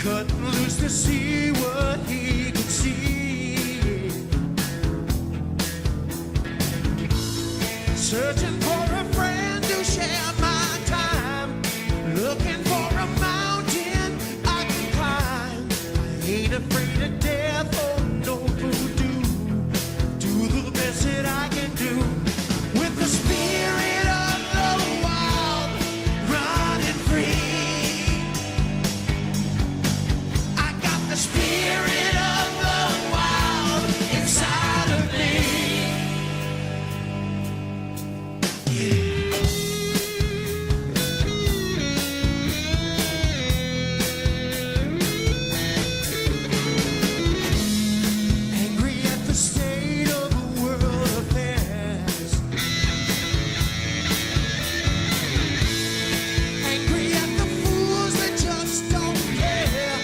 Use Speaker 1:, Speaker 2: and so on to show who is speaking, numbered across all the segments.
Speaker 1: Cutting loose to see what he could see. Searching for a friend to share my time. Looking for a mountain I can climb. I ain't afraid of death or no voodoo. Do the best that I can do. With the spirit of the wild running free. I got the spirit of the wild inside of me. Angry at the state of the world affairs. Angry at the fools that just don't care.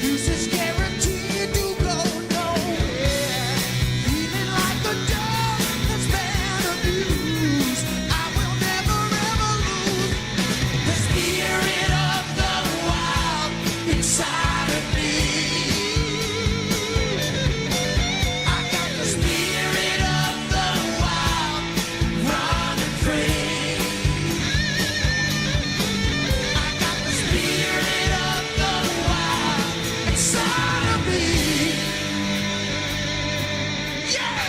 Speaker 1: Use is guaranteed to go nowhere. Feeling like a dog that's been abused. I will never ever lose the spirit of the wild inside of me. I got the spirit of the wild running free. I got the spirit of the wild inside of me. Yeah!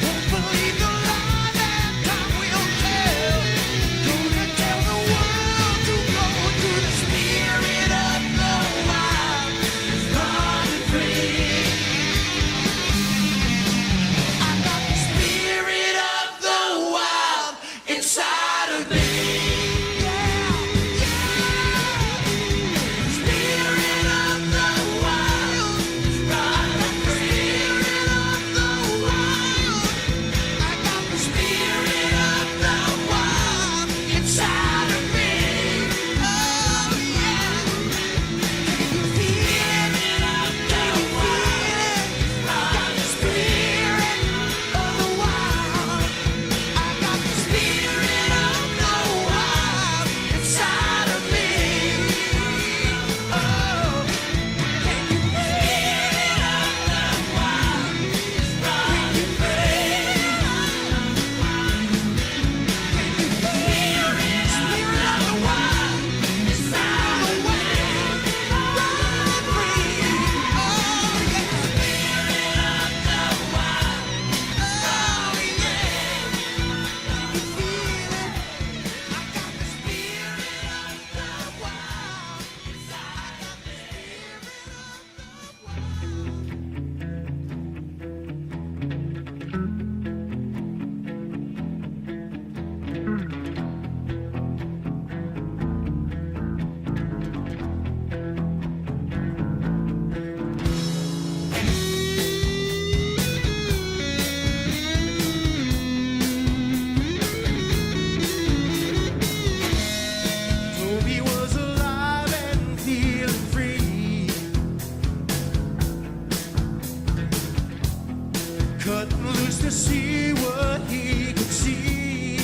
Speaker 1: Won't believe the lie that time will tell. Gonna tell the world to go to the spirit of the wild running free. I got the spirit of the wild inside of me. Yeah, yeah. Spirit of the wild running free. Spirit of the wild. I got the spirit of the wild inside of me. Oh yeah. Can you feel it? Can you feel it? I got the spirit of the wild. I got the spirit of the wild inside of me. Oh, can you feel it? Of the wild running free. Can you feel it? Spirit of the wild inside of me. Running free. Oh yeah. Spirit of the wild. Oh yeah. Can you feel it? I got the spirit of the wild inside of me. Toby was alive and feeling free. Cutting loose to see what he could see.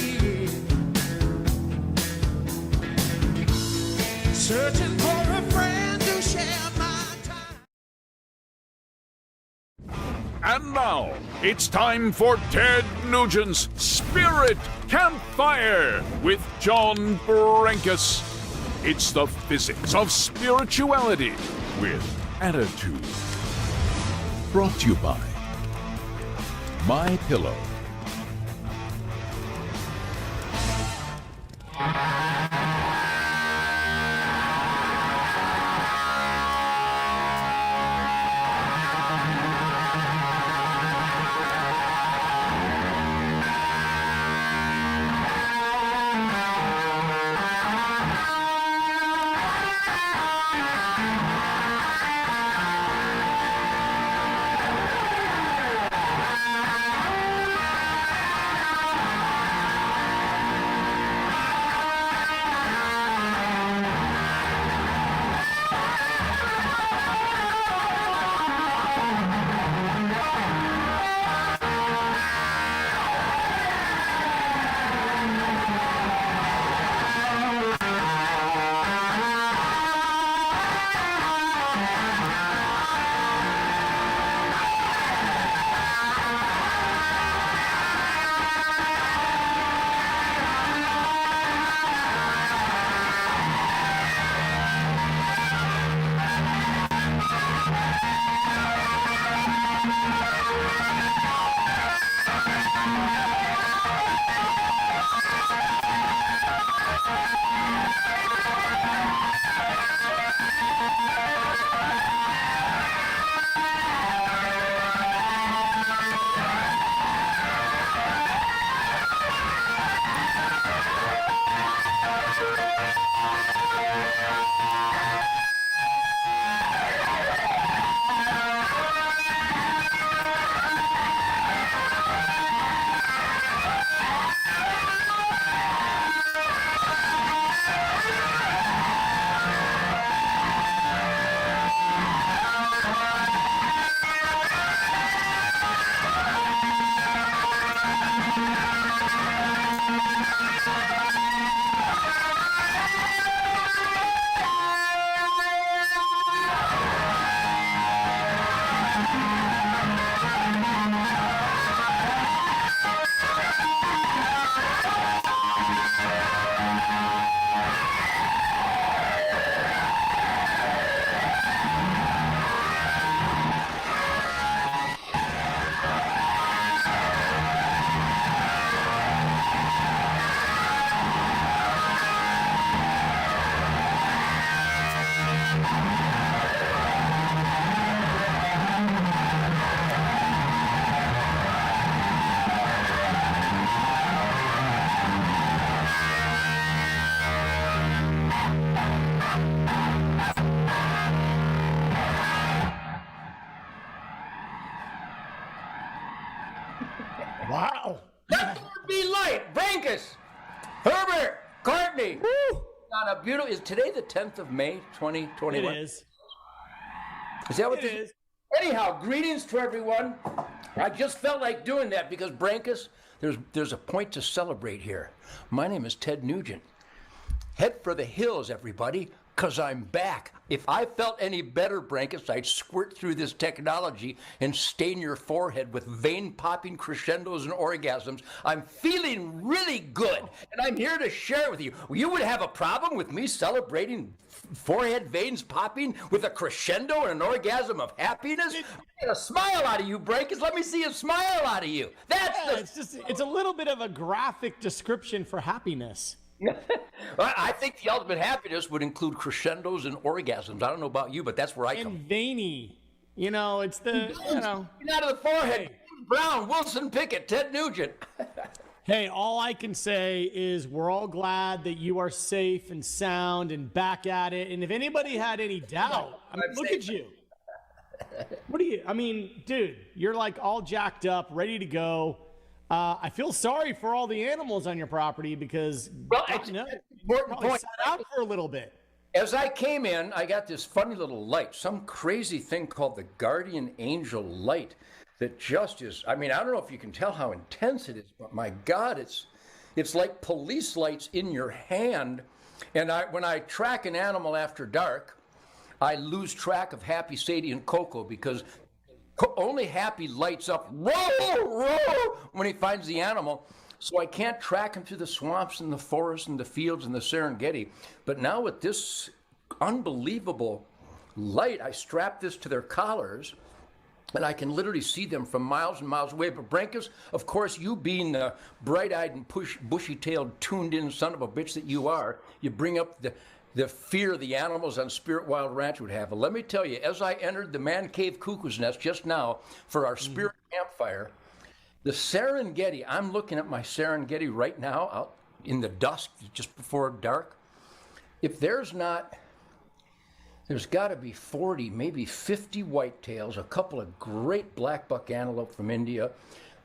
Speaker 1: Searching for a friend to share my time.
Speaker 2: And now, it's time for Ted Nugent's Spirit Campfire with John Brenkus. It's the physics of spirituality with attitude. Brought to you by My Pillow.
Speaker 3: Wow.
Speaker 4: Let there be light. Brenkus, Herbert, Courtney.
Speaker 3: Woo.
Speaker 4: On a beautiful. Is today the 10th of May, 2021?
Speaker 3: It is.
Speaker 4: Is that what
Speaker 3: It is.
Speaker 4: Anyhow, greetings to everyone. I just felt like doing that because Brenkus, there's a point to celebrate here. My name is Ted Nugent. Head for the hills, everybody, because I'm back. If I felt any better, Brenkus, I'd squirt through this technology and stain your forehead with vein-popping crescendos and orgasms. I'm feeling really good, and I'm here to share with you. You would have a problem with me celebrating forehead veins popping with a crescendo and an orgasm of happiness? Get a smile out of you, Brenkus. Let me see a smile out of you.
Speaker 3: It's a little bit of a graphic description for happiness.
Speaker 4: I think the ultimate happiness would include crescendos and orgasms. I don't know about you, but that's where I come.
Speaker 3: And veiny. You know, it's the, you know.
Speaker 4: Get out of the forehead.
Speaker 3: Hey.
Speaker 4: Brown, Wilson Pickett, Ted Nugent.
Speaker 3: Hey, all I can say is we're all glad that you are safe and sound and back at it. And if anybody had any doubt, I mean, look at you. What do you, I mean, dude, you're like all jacked up, ready to go. I feel sorry for all the animals on your property because
Speaker 4: It's
Speaker 3: you know,
Speaker 4: an important
Speaker 3: probably
Speaker 4: point.
Speaker 3: sat out for a little bit.
Speaker 4: As I came in, I got this funny little light, some crazy thing called the Guardian Angel light that just is, I mean, I don't know if you can tell how intense it is, but my God, it's like police lights in your hand. And when I track an animal after dark, I lose track of Happy, Sadie, and Coco because only Happy lights up when he finds the animal. So I can't track him through the swamps and the forests and the fields and the Serengeti. But now with this unbelievable light, I strap this to their collars and I can literally see them from miles and miles away. But Brenkus, of course, you being the bright-eyed and bushy-tailed, tuned-in son of a bitch that you are, you bring up the fear the animals on Spirit Wild Ranch would have. But let me tell you, as I entered the Man Cave Cuckoo's Nest just now for our Spirit Campfire, the Serengeti, I'm looking at my Serengeti right now out in the dusk, just before dark. If there's got to be 40, maybe 50 whitetails, a couple of great black buck antelope from India,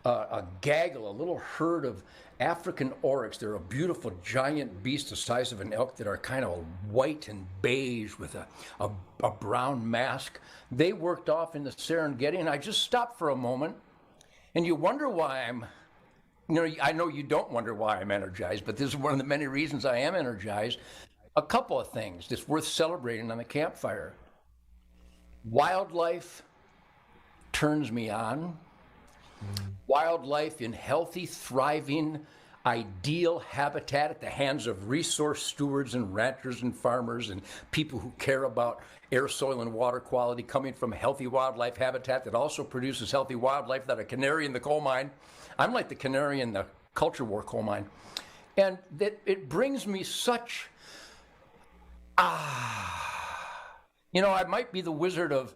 Speaker 4: a gaggle, a little herd of African oryx. They're a beautiful giant beast the size of an elk that are kind of white and beige with a brown mask. They worked off in the Serengeti, and I just stopped for a moment, and you wonder why I know you don't wonder why I'm energized, but this is one of the many reasons I am energized. A couple of things that's worth celebrating on the campfire. Wildlife turns me on. Wildlife in healthy, thriving, ideal habitat at the hands of resource stewards and ranchers and farmers and people who care about air, soil, and water quality coming from healthy wildlife habitat that also produces healthy wildlife, that a canary in the coal mine. I'm like the canary in the culture war coal mine. And that it brings me such, you know, I might be the wizard of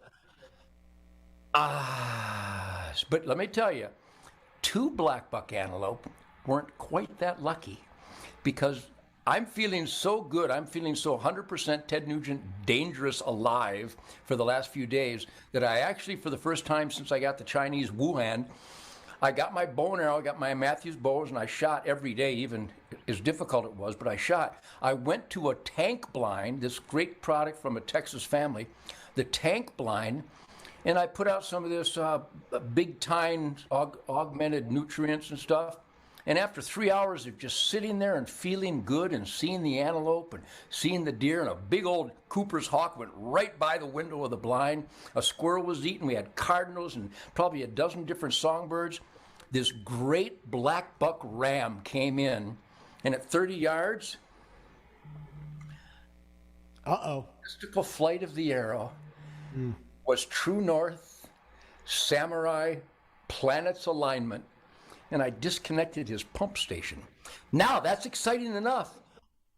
Speaker 4: but let me tell you, 2 black buck antelope weren't quite that lucky because I'm feeling so good. I'm feeling so 100% Ted Nugent dangerous alive for the last few days that I actually, for the first time since I got the Chinese Wuhan, I got my bow and arrow, I got my Matthews bows, and I shot every day, even as difficult it was, but I shot. I went to a tank blind, this great product from a Texas family, the tank blind, and I put out some of this big time augmented nutrients and stuff. And after 3 hours of just sitting there and feeling good and seeing the antelope and seeing the deer, and a big old Cooper's hawk went right by the window of the blind. A squirrel was eating. We had cardinals and probably a dozen different songbirds. This great black buck ram came in, and at 30 yards, mystical flight of the arrow was true north, samurai, planets alignment. And I disconnected his pump station. Now that's exciting enough.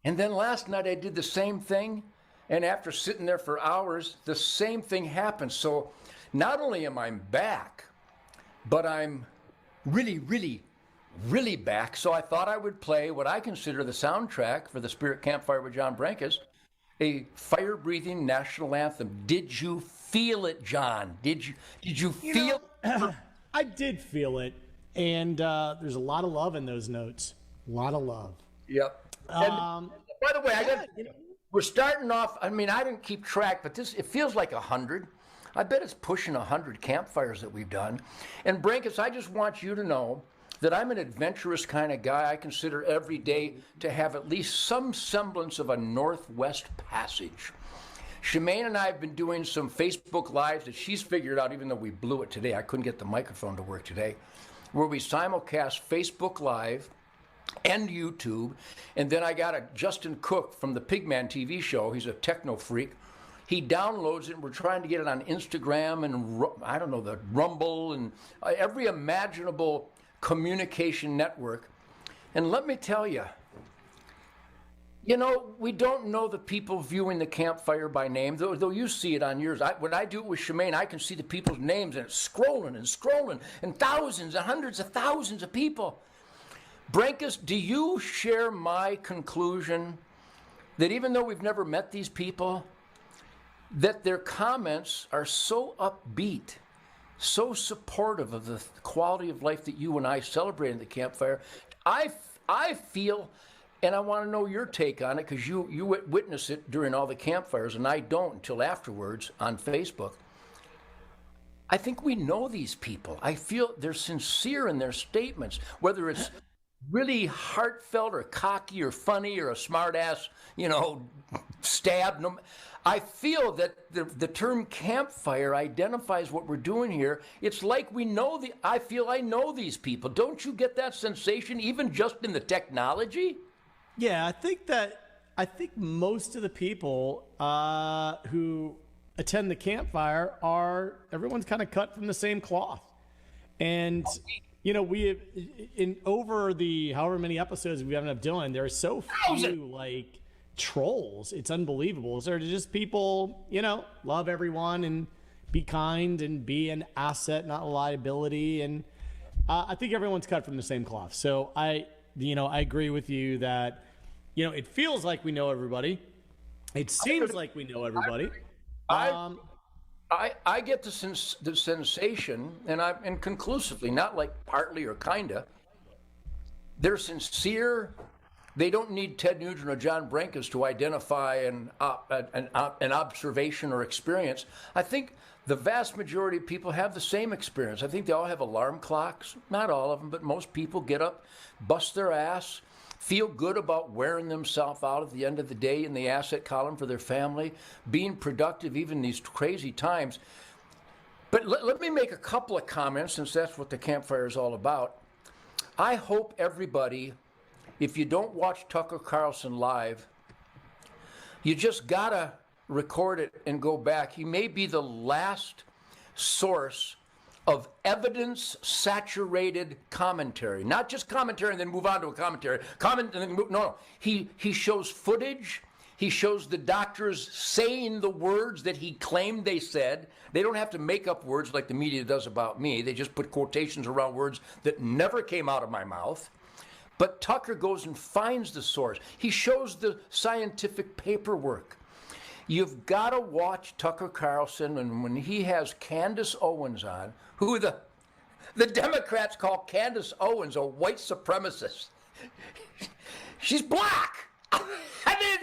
Speaker 4: And then last night I did the same thing. And after sitting there for hours, the same thing happened. So not only am I back, but I'm really, really, really back. So I thought I would play what I consider the soundtrack for the Spirit Campfire with John Brenkus, a fire-breathing national anthem. Did you feel it, John? Did you feel it?
Speaker 3: I did feel it. And there's a lot of love in those notes. A lot of love.
Speaker 4: Yep. And by the way, we're starting off. I mean, I didn't keep track, but it feels like 100. I bet it's pushing 100 campfires that we've done. And Brenkus, I just want you to know that I'm an adventurous kind of guy. I consider every day to have at least some semblance of a Northwest Passage. Shemaine and I have been doing some Facebook Lives that she's figured out, even though we blew it today. I couldn't get the microphone to work today, where we simulcast Facebook Live and YouTube. And then I got a Justin Cook from the Pigman TV show. He's a techno freak. He downloads it, and we're trying to get it on Instagram and, I don't know, the Rumble and every imaginable communication network. And let me tell you, we don't know the people viewing the campfire by name, though you see it on yours. When I do it with Shemaine, I can see the people's names, and it's scrolling, and thousands and hundreds of thousands of people. Brenkus, do you share my conclusion that even though we've never met these people, that their comments are so upbeat, so supportive of the quality of life that you and I celebrate in the campfire? I feel, and I want to know your take on it, because you witness it during all the campfires, and I don't until afterwards on Facebook. I think we know these people. I feel they're sincere in their statements, whether it's really heartfelt or cocky or funny or a smart ass, stab. I feel that the term campfire identifies what we're doing here. It's like I feel I know these people. Don't you get that sensation, even just in the technology?
Speaker 3: Yeah, I think most of the people who attend the campfire everyone's kind of cut from the same cloth. And, we have, in over the however many episodes we ended up doing, there are so few, trolls. It's unbelievable. So they're just people, love everyone and be kind and be an asset, not a liability. And I think everyone's cut from the same cloth. So I agree with you that, it feels like we know everybody. It seems like we know everybody.
Speaker 4: I get the sensation, and conclusively, not like partly or kinda, they're sincere. They don't need Ted Nugent or John Brenkus to identify an observation or experience. I think the vast majority of people have the same experience. I think they all have alarm clocks. Not all of them, but most people get up, bust their ass, feel good about wearing themselves out at the end of the day in the asset column for their family, being productive even these crazy times. But let me make a couple of comments, since that's what the campfire is all about. I hope everybody, if you don't watch Tucker Carlson live, you just gotta record it and go back. He may be the last source of evidence-saturated commentary. Not just commentary and then move on to a commentary. No. He shows footage. He shows the doctors saying the words that he claimed they said. They don't have to make up words like the media does about me. They just put quotations around words that never came out of my mouth. But Tucker goes and finds the source. He shows the scientific paperwork. You've got to watch Tucker Carlson, and when he has Candace Owens on, who the Democrats call Candace Owens a white supremacist. She's black. I mean,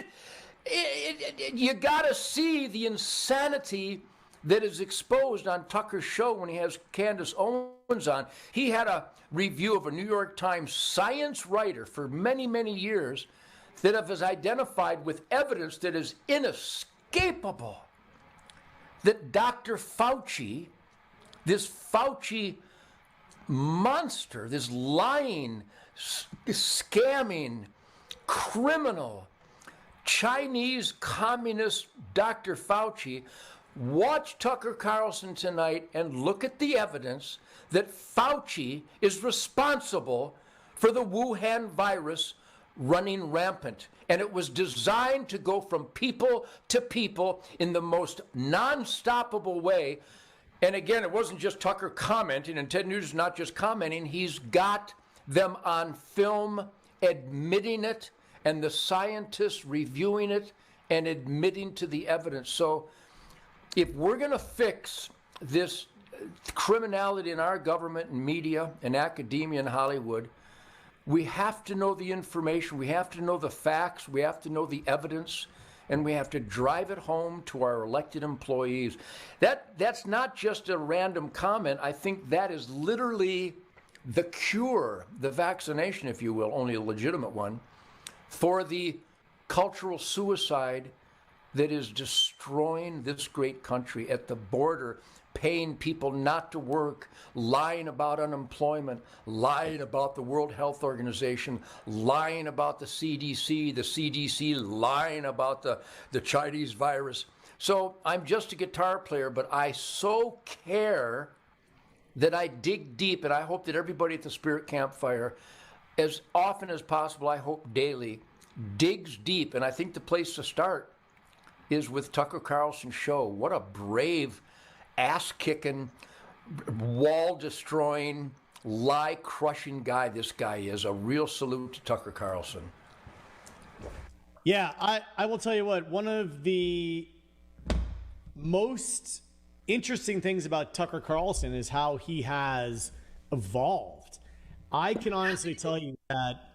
Speaker 4: you got to see the insanity that is exposed on Tucker's show when he has Candace Owens on. He had a review of a New York Times science writer for many, many years that has identified with evidence that is inescapable that Dr. Fauci, this Fauci monster, this lying, scamming, criminal, Chinese communist Dr. Fauci, watch Tucker Carlson tonight and look at the evidence that Fauci is responsible for the Wuhan virus running rampant. And it was designed to go from people to people in the most non-stoppable way. And again, it wasn't just Tucker commenting, and Ted Nugent's not just commenting, he's got them on film admitting it, and the scientists reviewing it and admitting to the evidence. So if we're going to fix this criminality in our government and media and academia and Hollywood, we have to know the information, we have to know the facts, we have to know the evidence, and we have to drive it home to our elected employees. That's not just a random comment. I think that is literally the cure, the vaccination, if you will, only a legitimate one, for the cultural suicide that is destroying this great country at the border, paying people not to work, lying about unemployment, lying about the World Health Organization, lying about the CDC lying about the Chinese virus. So I'm just a guitar player, but I so care that I dig deep, and I hope that everybody at the Spirit Campfire, as often as possible, I hope daily, digs deep. And I think the place to start is with Tucker Carlson's show. What a brave, ass-kicking, wall-destroying, lie-crushing guy this guy is. A real salute to Tucker Carlson.
Speaker 3: Yeah, I will tell you what, one of the most interesting things about Tucker Carlson is how he has evolved. I can honestly tell you that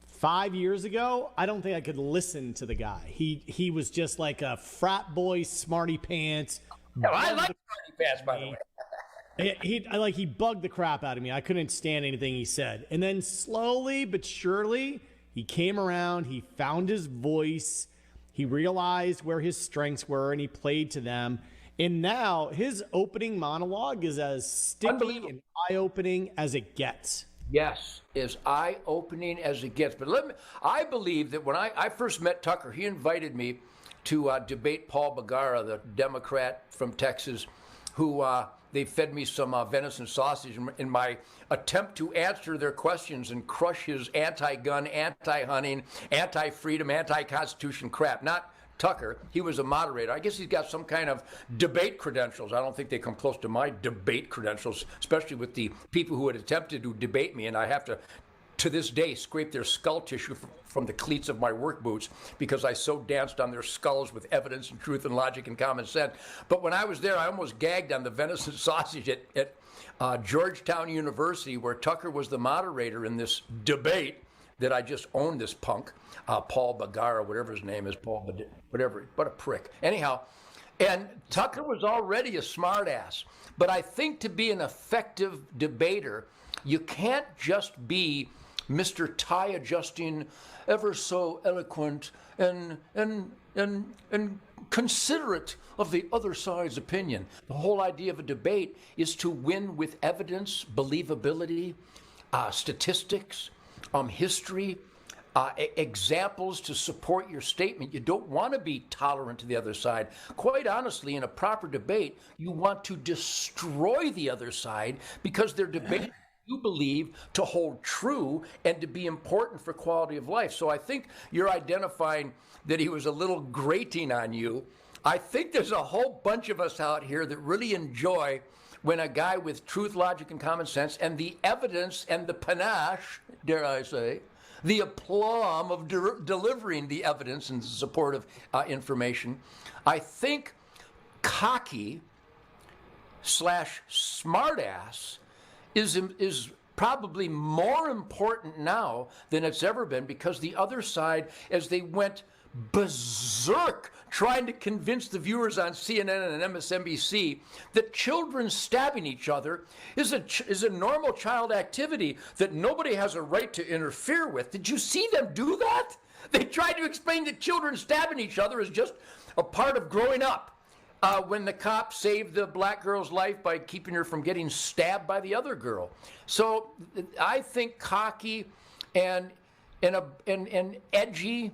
Speaker 3: 5 years ago, I don't think I could listen to the guy. He was just like a frat boy, smarty pants.
Speaker 4: No, I like smarty pants, by the way.
Speaker 3: He bugged the crap out of me. I couldn't stand anything he said. And then slowly but surely, he came around. He found his voice. He realized where his strengths were, and he played to them. And now his opening monologue is as sticky and eye-opening as it gets.
Speaker 4: Yes, as eye-opening as it gets. But I believe that when I first met Tucker, he invited me to debate Paul Begara, the Democrat from Texas, who they fed me some venison sausage in my attempt to answer their questions and crush his anti-gun, anti-hunting, anti-freedom, anti-constitution crap. Not Tucker. He was a moderator. I guess he's got some kind of debate credentials. I don't think they come close to my debate credentials, especially with the people who had attempted to debate me, and I have to this day, scrape their skull tissue from the cleats of my work boots because I so danced on their skulls with evidence and truth and logic and common sense. But when I was there, I almost gagged on the venison sausage at Georgetown University, where Tucker was the moderator in this debate that I just owned this punk, Paul Begara, whatever his name is, whatever, what a prick. Anyhow, and Tucker was already a smartass. But I think to be an effective debater, you can't just be Mr. tie-adjusting, ever so eloquent and considerate of the other side's opinion. The whole idea of a debate is to win with evidence, believability, statistics, history, examples to support your statement. You don't want to be tolerant to the other side. Quite honestly, in a proper debate, you want to destroy the other side because they're debating you believe to hold true and to be important for quality of life. So I think you're identifying that he was a little grating on you. I think there's a whole bunch of us out here that really enjoy when a guy with truth, logic, and common sense and the evidence and the panache, dare I say, the aplomb of delivering the evidence and supportive information, I think cocky / smartass is probably more important now than it's ever been, because the other side, as they went berserk trying to convince the viewers on CNN and MSNBC that children stabbing each other is a normal child activity that nobody has a right to interfere with. Did you see them do that? They tried to explain that children stabbing each other is just a part of growing up. When the cop saved the black girl's life by keeping her from getting stabbed by the other girl. So I think cocky and edgy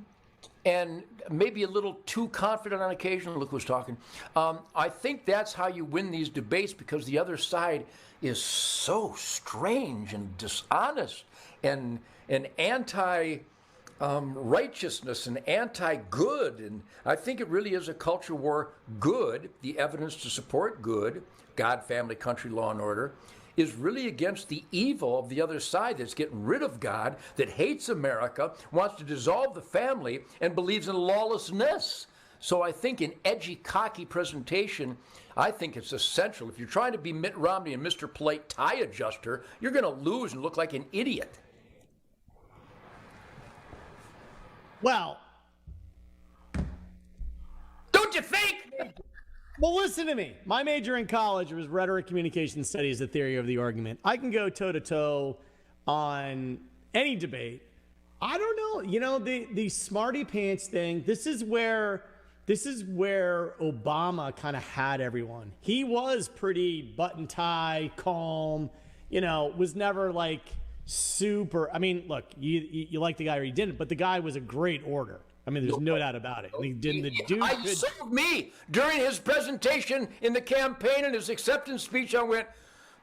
Speaker 4: and maybe a little too confident on occasion, look who's talking. I think that's how you win these debates, because the other side is so strange and dishonest and anti-righteousness and anti-good. And I think it really is a culture war. Good, the evidence to support good, God, family, country, law, and order, is really against the evil of the other side that's getting rid of God, that hates America, wants to dissolve the family, and believes in lawlessness. So I think in edgy, cocky presentation, I think it's essential. If you're trying to be Mitt Romney and Mr. Polite tie adjuster, you're going to lose and look like an idiot.
Speaker 3: Well,
Speaker 4: don't you think?
Speaker 3: well, listen to me. My major in college was rhetoric, communication studies, the theory of the argument. I can go toe to toe on any debate. I don't know. You know, the smarty pants thing. This is where Obama kind of had everyone. He was pretty button tie, calm. You know, was never like super. I mean, look, you like the guy or you didn't, but the guy was a great orator. I mean, there's no doubt about it. He didn't. The dude
Speaker 4: sold me during his presentation in the campaign and his acceptance speech. I went,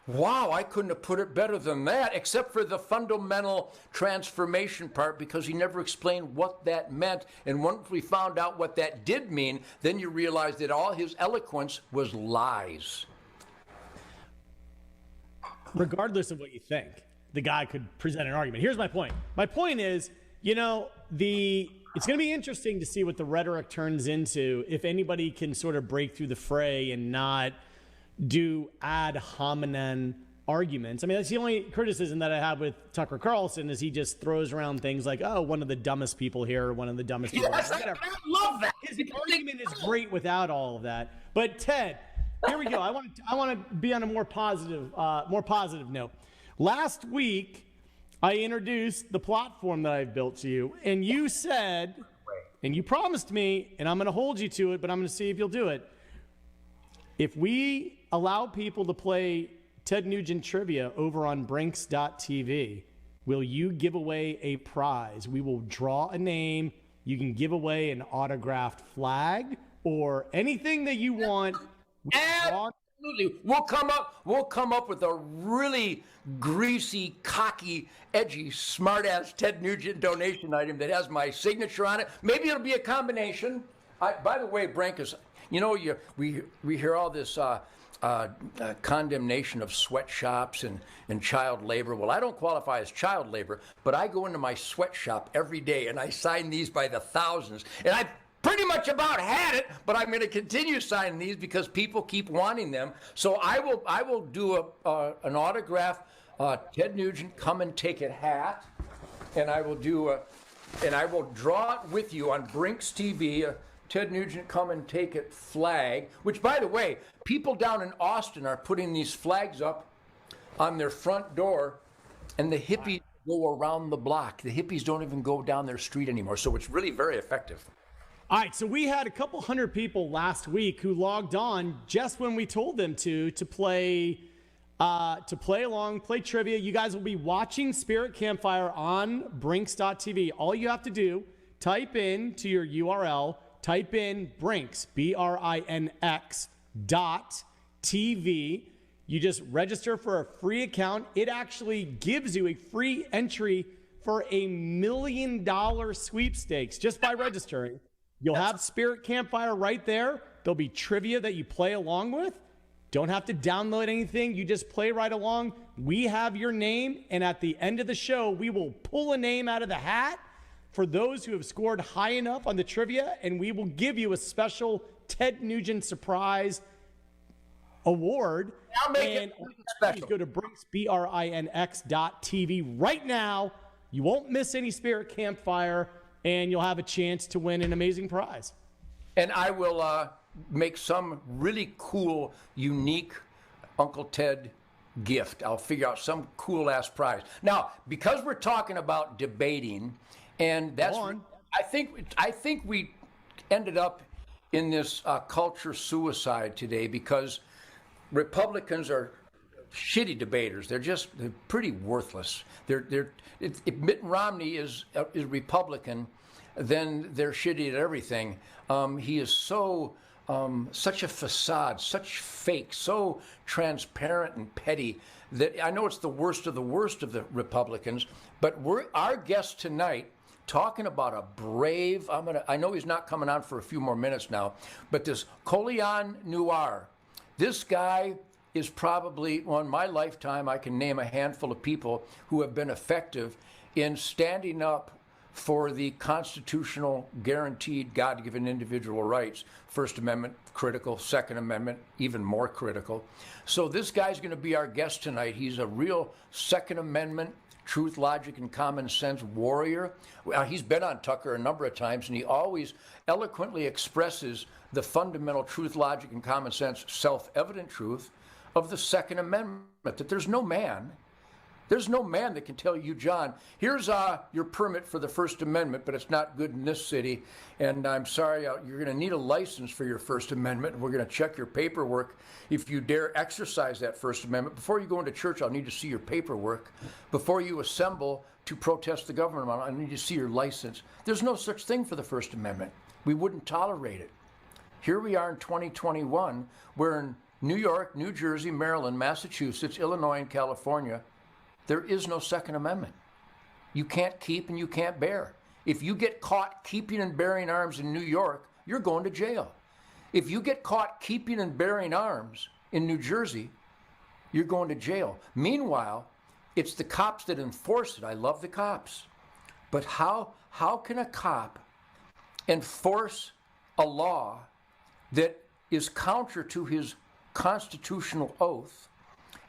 Speaker 4: wow, I couldn't have put it better than that, except for the fundamental transformation part, because he never explained what that meant. And once we found out what that did mean, then you realize that all his eloquence was lies.
Speaker 3: Regardless of what you think, the guy could present an argument. Here's my point. My point is, you know, it's going to be interesting to see what the rhetoric turns into if anybody can sort of break through the fray and not do ad hominem arguments. I mean, that's the only criticism that I have with Tucker Carlson is he just throws around things like, oh, one of the dumbest people here, or one of the dumbest people
Speaker 4: Yes,
Speaker 3: there.
Speaker 4: I love that.
Speaker 3: His argument is great without all of that. But Ted, here we go. I want to be on a more positive note. Last week, I introduced the platform that I've built to you, and you said, and you promised me, and I'm going to hold you to it, but I'm going to see if you'll do it. If we allow people to play Ted Nugent trivia over on Brinks.tv, will you give away a prize? We will draw a name. You can give away an autographed flag or anything that you want.
Speaker 4: Absolutely. We'll come up with a really greasy, cocky, edgy, smart-ass Ted Nugent donation item that has my signature on it. Maybe it'll be a combination. By the way, Brenkus, you know, we hear all this condemnation of sweatshops and child labor. Well, I don't qualify as child labor, but I go into my sweatshop every day and I sign these by the thousands. And I've pretty much about had it, but I'm going to continue signing these because people keep wanting them. So I will do an autograph Ted Nugent Come and Take It hat, and I will draw it with you on Brinks TV. Ted Nugent Come and Take It flag, which, by the way, people down in Austin are putting these flags up on their front door, and the hippies go around the block. The hippies don't even go down their street anymore, so it's really very effective.
Speaker 3: All right, so we had a couple hundred people last week who logged on just when we told them to play along, play trivia. You guys will be watching Spirit Campfire on Brinks.tv. All you have to do, type in to your URL, type in Brinks, BRINX.TV. You just register for a free account. It actually gives you a free entry for $1 million sweepstakes just by registering. You'll have Spirit Campfire right there. There'll be trivia that you play along with. Don't have to download anything. You just play right along. We have your name, and at the end of the show, we will pull a name out of the hat for those who have scored high enough on the trivia, and we will give you a special Ted Nugent surprise award.
Speaker 4: I'll make it special.
Speaker 3: Go to Brinks, BRINX.TV right now. You won't miss any Spirit Campfire, and you'll have a chance to win an amazing prize.
Speaker 4: And I will make some really cool, unique Uncle Ted gift. I'll figure out some cool-ass prize. Now, because we're talking about debating, and that's, I think we ended up in this culture suicide today because Republicans are shitty debaters. They're pretty worthless. If Mitt Romney is Republican, then they're shitty at everything. He is such a facade, such fake, so transparent and petty that I know it's the worst of the Republicans. But our guest tonight, talking about a brave. I know he's not coming on for a few more minutes now, but this Colion Noir, this guy is probably, well, in my lifetime, I can name a handful of people who have been effective in standing up for the constitutional guaranteed God-given individual rights. First Amendment, critical. Second Amendment, even more critical. So this guy's going to be our guest tonight. He's a real Second Amendment, truth, logic, and common sense warrior. He's been on Tucker a number of times, and he always eloquently expresses the fundamental truth, logic, and common sense, self-evident truth of the Second Amendment, that there's no man that can tell you, John, here's your permit for the First Amendment, but it's not good in this city, and I'm sorry, you're going to need a license for your First Amendment, and we're going to check your paperwork if you dare exercise that First Amendment. Before you go into church, I'll need to see your paperwork. Before you assemble to protest the government, I need to see your license. There's no such thing for the First Amendment. We wouldn't tolerate it. Here we are in 2021, where in New York, New Jersey, Maryland, Massachusetts, Illinois, and California, there is no Second Amendment. You can't keep and you can't bear. If you get caught keeping and bearing arms in New York, you're going to jail. If you get caught keeping and bearing arms in New Jersey, you're going to jail. Meanwhile, it's the cops that enforce it. I love the cops. But how can a cop enforce a law that is counter to his constitutional oath?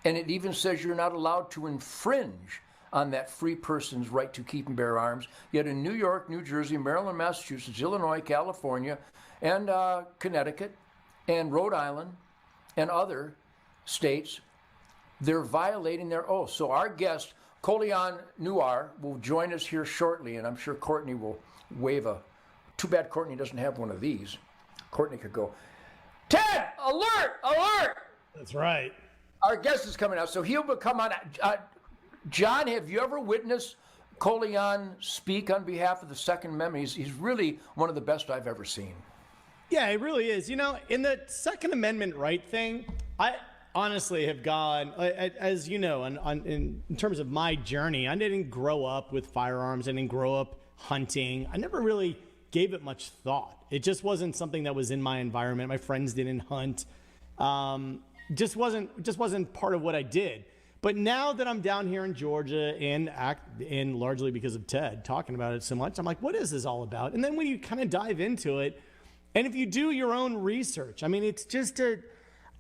Speaker 4: And it even says you're not allowed to infringe on that free person's right to keep and bear arms. Yet in New York, New Jersey, Maryland, Massachusetts, Illinois, California, and Connecticut, and Rhode Island, and other states, they're violating their oath. So our guest, Colion Noir, will join us here shortly, and I'm sure Courtney will wave a... Too bad Courtney doesn't have one of these. Courtney could go, Ted, alert, alert!
Speaker 3: That's right.
Speaker 4: Our guest is coming out, so he'll come on. John, have you ever witnessed Colion speak on behalf of the Second Amendment? He's really one of the best I've ever seen.
Speaker 3: Yeah, it really is. You know, in the Second Amendment right thing, I honestly have gone, as you know, in terms of my journey, I didn't grow up with firearms. I didn't grow up hunting. I never really gave it much thought. It just wasn't something that was in my environment. My friends didn't hunt. Just wasn't part of what I did. But now that I'm down here in Georgia and largely because of Ted talking about it so much, I'm like, what is this all about? And then when you kind of dive into it, and if you do your own research, I mean, it's just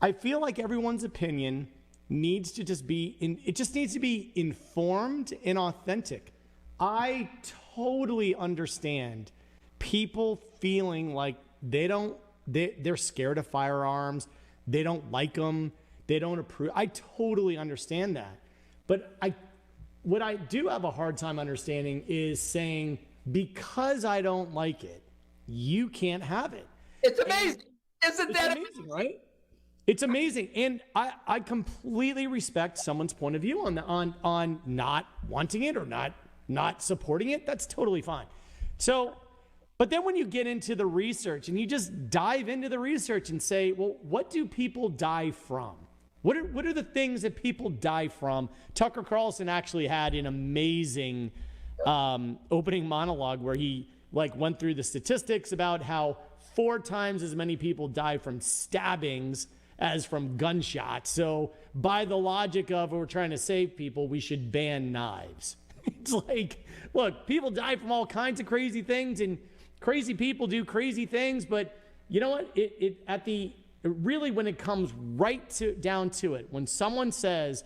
Speaker 3: I feel like everyone's opinion needs to just be it just needs to be informed and authentic. I totally understand people feeling like they're scared of firearms. They don't like them. They don't approve. I totally understand that. But what I do have a hard time understanding is saying, because I don't like it, you can't have it.
Speaker 4: It's amazing. Isn't that
Speaker 3: amazing, right? It's amazing. And I completely respect someone's point of view on not wanting it or not supporting it. That's totally fine. So, but then when you get into the research and you just dive into the research and say, well, what do people die from? What are the things that people die from? Tucker Carlson actually had an amazing opening monologue where he went through the statistics about how 4 times as many people die from stabbings as from gunshots. So by the logic of we're trying to save people, we should ban knives. It's like, look, people die from all kinds of crazy things, and crazy people do crazy things, but you know what? Really, when it comes down to it, when someone says,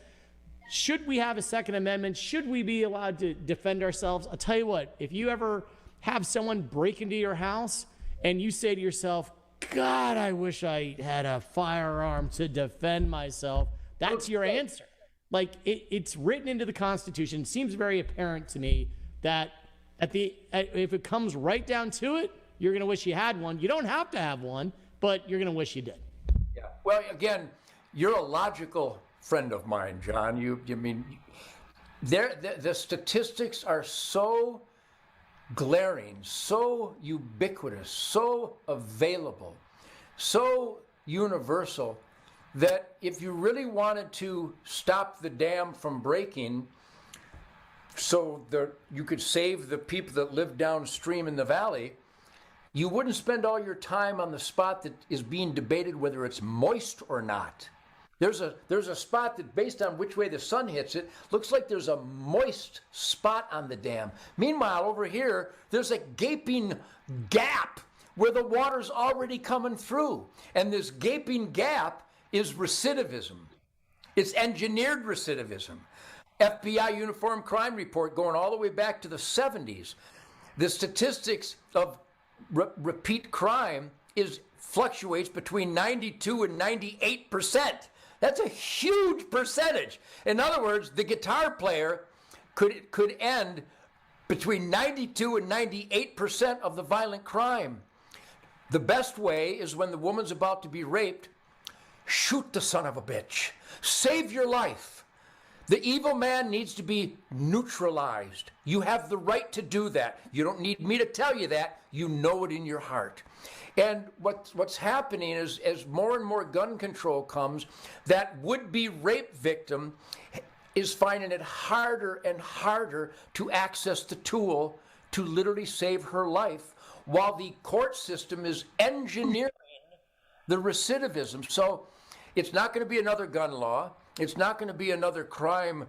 Speaker 3: should we have a Second Amendment? Should we be allowed to defend ourselves? I'll tell you what, if you ever have someone break into your house and you say to yourself, God, I wish I had a firearm to defend myself, that's your answer. Like, it's written into the Constitution. It seems very apparent to me that if it comes right down to it, you're going to wish you had one. You don't have to have one, but you're going to wish you did.
Speaker 4: Yeah. Well, again, you're a logical friend of mine, John. The statistics are so glaring, so ubiquitous, so available, so universal that if you really wanted to stop the dam from breaking so you could save the people that live downstream in the valley, you wouldn't spend all your time on the spot that is being debated whether it's moist or not. There's a spot that, based on which way the sun hits it, looks like there's a moist spot on the dam. Meanwhile, over here, there's a gaping gap where the water's already coming through. And this gaping gap is recidivism. It's engineered recidivism. FBI Uniform Crime Report going all the way back to the 70s. The statistics of repeat crime fluctuates between 92 and 98%. That's a huge percentage. In other words, the guitar player could end between 92 and 98% of the violent crime. The best way is when the woman's about to be raped, shoot the son of a bitch. Save your life. The evil man needs to be neutralized. You have the right to do that. You don't need me to tell you that. You know it in your heart. And what's happening is, as more and more gun control comes, that would-be rape victim is finding it harder and harder to access the tool to literally save her life, while the court system is engineering the recidivism. So it's not going to be another gun law. It's not going to be another crime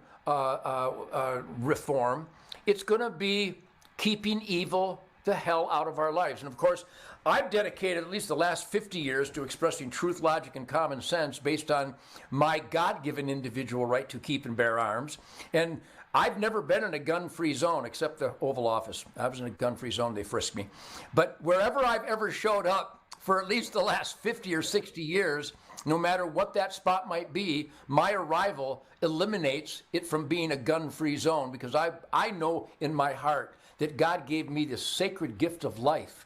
Speaker 4: reform. It's going to be keeping evil the hell out of our lives. And of course, I've dedicated at least the last 50 years to expressing truth, logic, and common sense based on my God-given individual right to keep and bear arms. And I've never been in a gun-free zone except the Oval Office. I was in a gun-free zone, they frisked me. But wherever I've ever showed up for at least the last 50 or 60 years, no matter what that spot might be, my arrival eliminates it from being a gun-free zone, because I know in my heart that God gave me this sacred gift of life.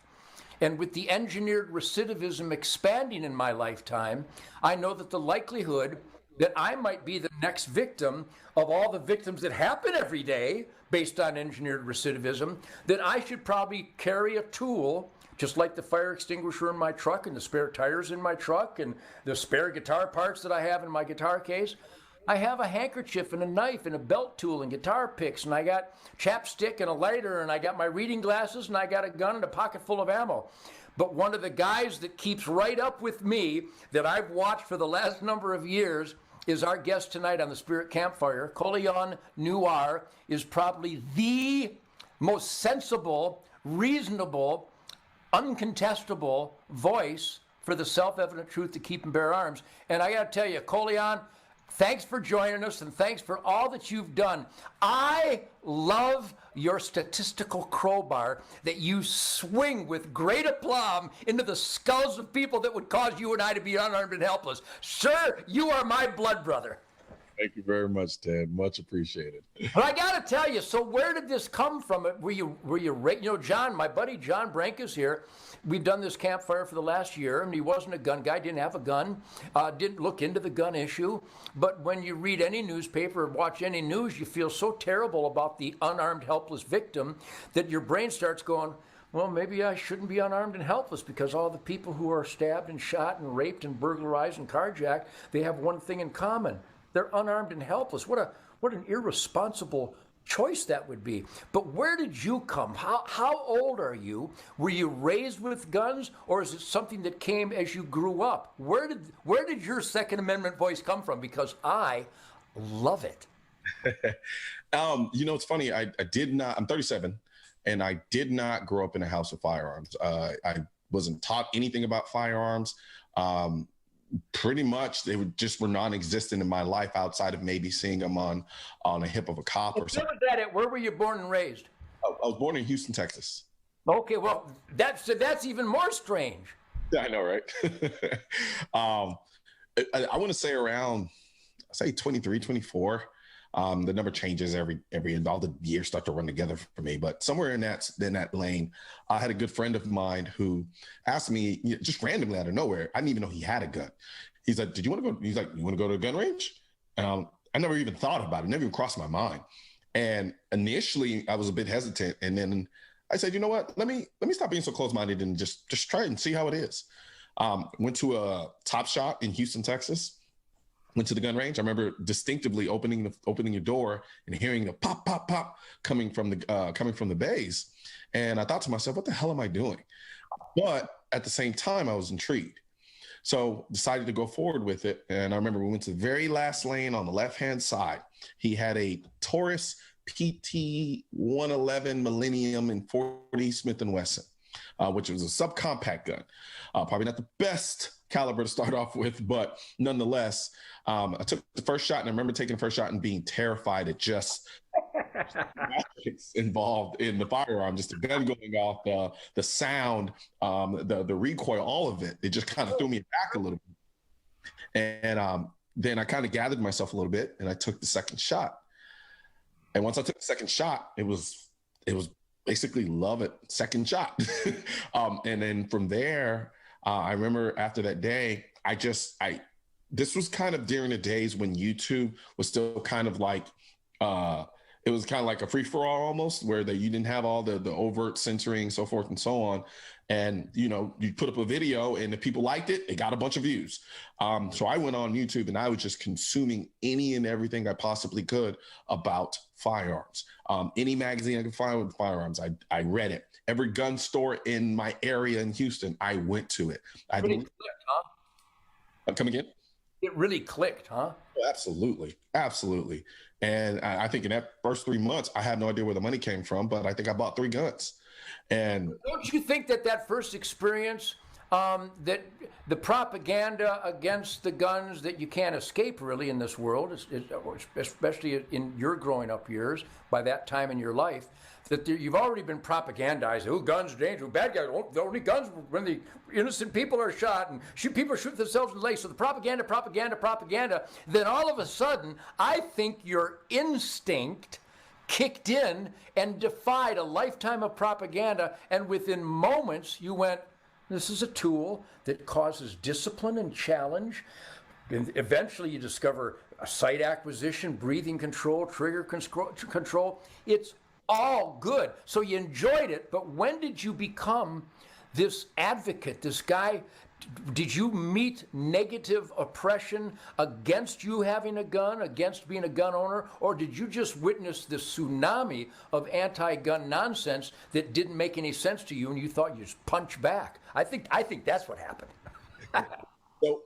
Speaker 4: And with the engineered recidivism expanding in my lifetime, I know that the likelihood that I might be the next victim of all the victims that happen every day based on engineered recidivism, that I should probably carry a tool, just like the fire extinguisher in my truck and the spare tires in my truck and the spare guitar parts that I have in my guitar case. I have a handkerchief and a knife and a belt tool and guitar picks, and I got chapstick and a lighter, and I got my reading glasses, and I got a gun and a pocket full of ammo. But one of the guys that keeps right up with me that I've watched for the last number of years is our guest tonight on the Spirit Campfire. Colion Noir is probably the most sensible, reasonable, uncontestable voice for the self-evident truth to keep and bear arms. And I got to tell you, Colion, thanks for joining us, and thanks for all that you've done. I love your statistical crowbar that you swing with great aplomb into the skulls of people that would cause you and I to be unarmed and helpless. Sir, you are my blood brother.
Speaker 5: Thank you very much, Ted. Much appreciated.
Speaker 4: But I got to tell you, so where did this come from? John, my buddy John Brenkus here, we've done this campfire for the last year, and he wasn't a gun guy, didn't have a gun, didn't look into the gun issue. But when you read any newspaper or watch any news, you feel so terrible about the unarmed, helpless victim that your brain starts going, well, maybe I shouldn't be unarmed and helpless, because all the people who are stabbed and shot and raped and burglarized and carjacked, they have one thing in common. They're unarmed and helpless. What an irresponsible choice that would be. But where did you come? How old are you? Were you raised with guns, or is it something that came as you grew up? Where did your Second Amendment voice come from? Because I love it.
Speaker 5: It's funny. I did not. I'm 37, and I did not grow up in a house with firearms. I wasn't taught anything about firearms. Pretty much they were non-existent in my life outside of maybe seeing them on a hip of a cop or something.
Speaker 4: Where were you born and raised?
Speaker 5: I was born in Houston, Texas.
Speaker 4: Okay, well, that's even more strange.
Speaker 5: Yeah, I know, right? I want to say around, 23, 24. The number changes every all the years start to run together for me. But somewhere in that lane, I had a good friend of mine who asked me, just randomly out of nowhere, I didn't even know he had a gun. He's like, you want to go to a gun range? I never even thought about it, never even crossed my mind. And initially I was a bit hesitant. And then I said, you know what, let me stop being so close-minded and just try it and see how it is. Went to a Top Shot in Houston, Texas. Went to the gun range. I remember distinctively opening your door and hearing the pop, pop, pop coming from the bays. And I thought to myself, what the hell am I doing? But at the same time, I was intrigued. So decided to go forward with it. And I remember we went to the very last lane on the left-hand side. He had a Taurus PT 111 Millennium in 40 Smith & Wesson, which was a subcompact gun. Probably not the best caliber to start off with, but nonetheless, I took the first shot, and I remember taking the first shot and being terrified at just involved in the firearm, just the gun going off, the sound, the recoil, all of it. It just kind of threw me back a little bit. And then I kind of gathered myself a little bit, and I took the second shot. And once I took the second shot, it was basically love it, second shot. And then from there, I remember after that day, this was kind of during the days when YouTube was still kind of like, it was kind of like a free for all almost, where you didn't have all the overt censoring, so forth and so on. And, you put up a video, and if people liked it, it got a bunch of views. So I went on YouTube, and I was just consuming any and everything I possibly could about firearms. Any magazine I could find with firearms, I read it. Every gun store in my area in Houston, I went to it.
Speaker 4: Really clicked, huh?
Speaker 5: Come again?
Speaker 4: It really clicked, huh?
Speaker 5: Oh, absolutely. Absolutely. And I think in that first 3 months, I had no idea where the money came from, but I think I bought 3 guns. And
Speaker 4: don't you think that first experience, that the propaganda against the guns that you can't escape really in this world, especially in your growing up years, by that time in your life, that you've already been propagandized. Oh, guns are dangerous. Bad guys. The only guns when the innocent people are shot and people shoot themselves in the leg. So the propaganda. Then all of a sudden, I think your instinct kicked in and defied a lifetime of propaganda. And within moments, you went, this is a tool that causes discipline and challenge. And eventually, you discover a sight acquisition, breathing control, trigger control. It's all good. So you enjoyed it, but when did you become this advocate, this guy? Did you meet negative oppression against you having a gun, against being a gun owner, or did you just witness this tsunami of anti-gun nonsense that didn't make any sense to you and you thought you'd just punch back? I think that's what happened.
Speaker 5: So,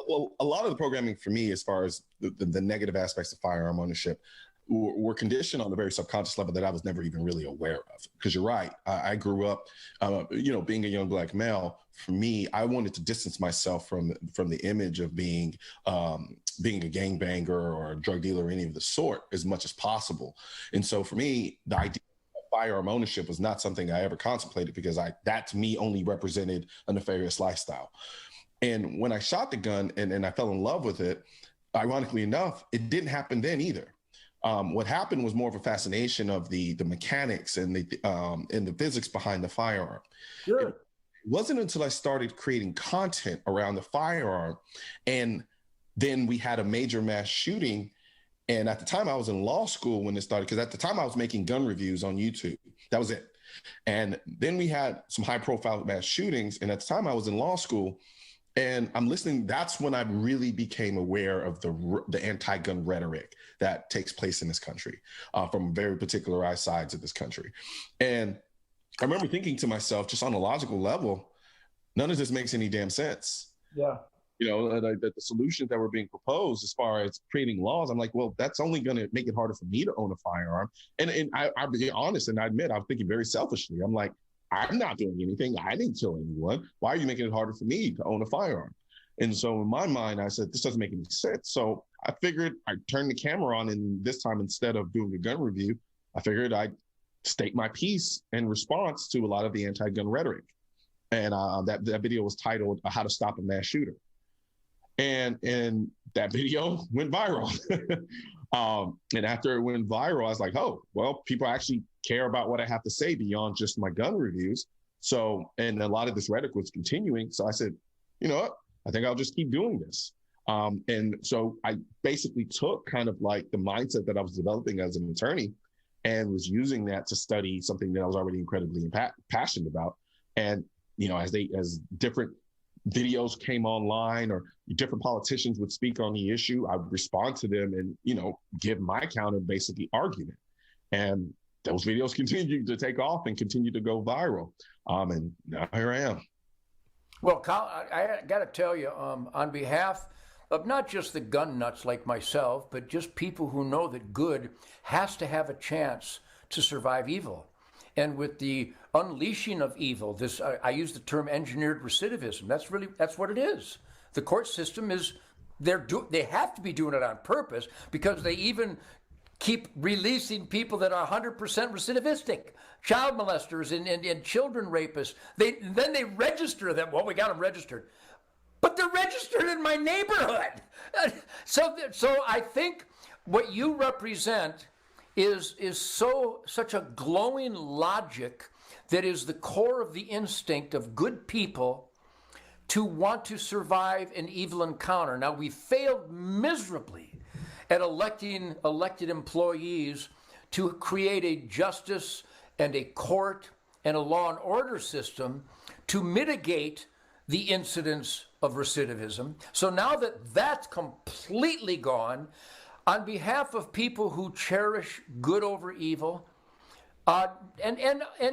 Speaker 5: well, a lot of the programming for me, as far as the negative aspects of firearm ownership, were conditioned on a very subconscious level that I was never even really aware of. Because you're right, I grew up, being a young Black male. For me, I wanted to distance myself from the image of being a gangbanger or a drug dealer or any of the sort as much as possible. And so for me, the idea of firearm ownership was not something I ever contemplated, because that to me only represented a nefarious lifestyle. And when I shot the gun and I fell in love with it, ironically enough, it didn't happen then either. What happened was more of a fascination of the mechanics and the physics behind the firearm.
Speaker 4: Sure.
Speaker 5: It wasn't until I started creating content around the firearm, and then we had a major mass shooting. And at the time I was in law school when it started, because at the time I was making gun reviews on YouTube. That was it. And then we had some high profile mass shootings. And at the time I was in law school, and I'm listening. That's when I really became aware of the anti-gun rhetoric that takes place in this country, from very particularized sides of this country. And I remember thinking to myself, just on a logical level, none of this makes any damn sense.
Speaker 4: Yeah.
Speaker 5: The solutions that were being proposed as far as creating laws, I'm like, well, that's only going to make it harder for me to own a firearm. And I'll be honest, and I admit, I'm thinking very selfishly. I'm like, I'm not doing anything. I didn't kill anyone. Why are you making it harder for me to own a firearm? And so in my mind, I said, this doesn't make any sense. So I figured I'd turn the camera on, and this time, instead of doing a gun review, I figured I'd state my piece in response to a lot of the anti-gun rhetoric. And that video was titled How to Stop a Mass Shooter. And that video went viral. And after it went viral, I was like, oh, well, people actually care about what I have to say beyond just my gun reviews. So, and a lot of this rhetoric was continuing. So I said, you know what, I think I'll just keep doing this. And so I basically took kind of like the mindset that I was developing as an attorney and was using that to study something that I was already incredibly passionate about. And, as different videos came online or different politicians would speak on the issue, I would respond to them and, give my counter, basically argument. And those videos continued to take off and continue to go viral. And now here I am.
Speaker 4: Well, I got to tell you, on behalf of not just the gun nuts like myself, but just people who know that good has to have a chance to survive evil. And with the unleashing of evil, this I use the term engineered recidivism. That's what it is. The court system is they have to be doing it on purpose, because they even keep releasing people that are 100% recidivistic, child molesters and children rapists. Then they register them. Well, we got them registered, but they're registered in my neighborhood. So I think what you represent is such a glowing logic that is the core of the instinct of good people to want to survive an evil encounter. Now, we failed miserably at elected employees to create a justice and a court and a law and order system to mitigate the incidence of recidivism. So now that that's completely gone, on behalf of people who cherish good over evil, and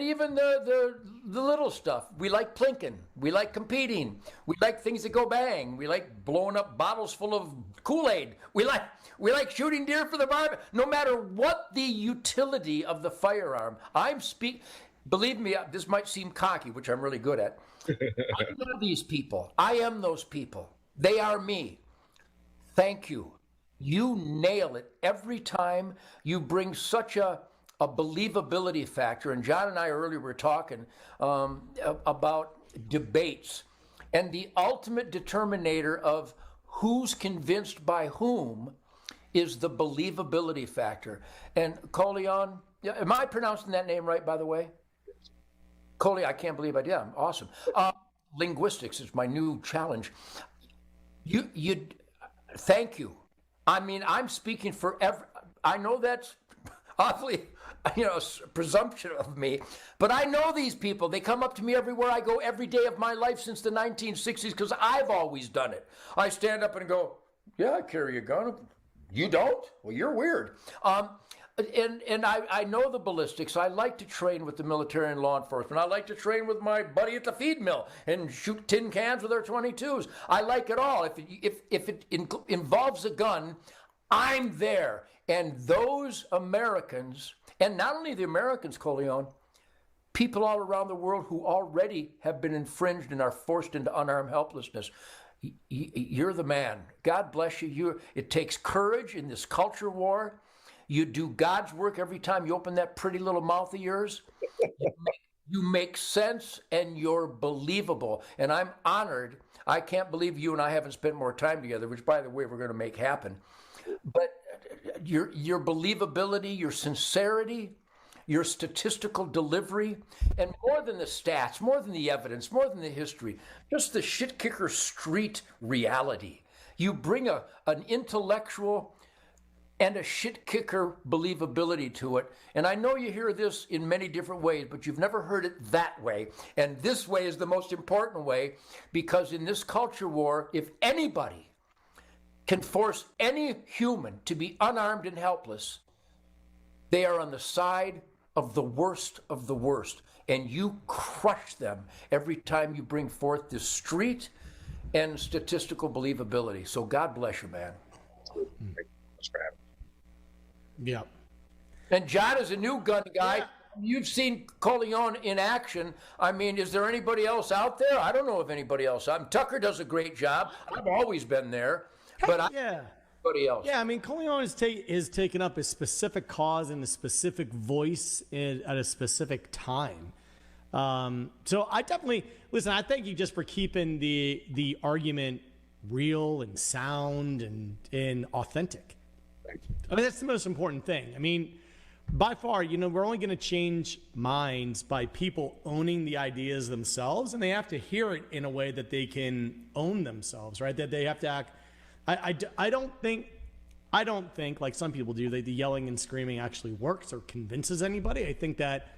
Speaker 4: even the little stuff, we like plinking, we like competing, we like things that go bang, we like blowing up bottles full of Kool-Aid, we like shooting deer for the barbecue. No matter what the utility of the firearm, believe me, this might seem cocky, which I'm really good at. I know these people. I am those people. They are me. Thank you. You nail it every time. You bring such a believability factor. And John and I earlier were talking about debates, and the ultimate determinator of who's convinced by whom is the believability factor. And Colion, am I pronouncing that name right, by the way? Colion, I can't believe I did. I'm awesome. Linguistics is my new challenge. You, thank you. I mean, I'm speaking for I know that's awfully, presumption of me, but I know these people. They come up to me everywhere I go, every day of my life since the 1960s, because I've always done it. I stand up and go, yeah, I carry a gun. You don't? Well, you're weird. And I know the ballistics. I like to train with the military and law enforcement. I like to train with my buddy at the feed mill and shoot tin cans with our 22s. I like it all. If it involves a gun, I'm there. And those Americans, and not only the Americans, Colion, people all around the world who already have been infringed and are forced into unarmed helplessness, you're the man. God bless you. It takes courage in this culture war. You do God's work every time you open that pretty little mouth of yours. You make sense, and you're believable. And I'm honored. I can't believe you and I haven't spent more time together, which, by the way, we're going to make happen. But your believability, your sincerity, your statistical delivery, and more than the stats, more than the evidence, more than the history, just the shit kicker street reality. You bring an intellectual and a shit kicker believability to it. And I know you hear this in many different ways, but you've never heard it that way. And this way is the most important way, because in this culture war, if anybody can force any human to be unarmed and helpless, they are on the side of the worst of the worst. And you crush them every time you bring forth this street and statistical believability. So God bless you, man.
Speaker 3: Yeah.
Speaker 4: And John is a new gun guy. Yeah. You've seen Colion in action. I mean, is there anybody else out there? I don't know of anybody else. Tucker does a great job. I've always been there. But anybody else?
Speaker 3: Yeah, I mean, Colion has taken up a specific cause and a specific voice at a specific time. So I definitely, listen, I thank you just for keeping the argument real and sound and authentic. I mean, that's the most important thing. I mean, by far, we're only going to change minds by people owning the ideas themselves, and they have to hear it in a way that they can own themselves, right? That they have to act. I don't think like some people do, that the yelling and screaming actually works or convinces anybody. I think that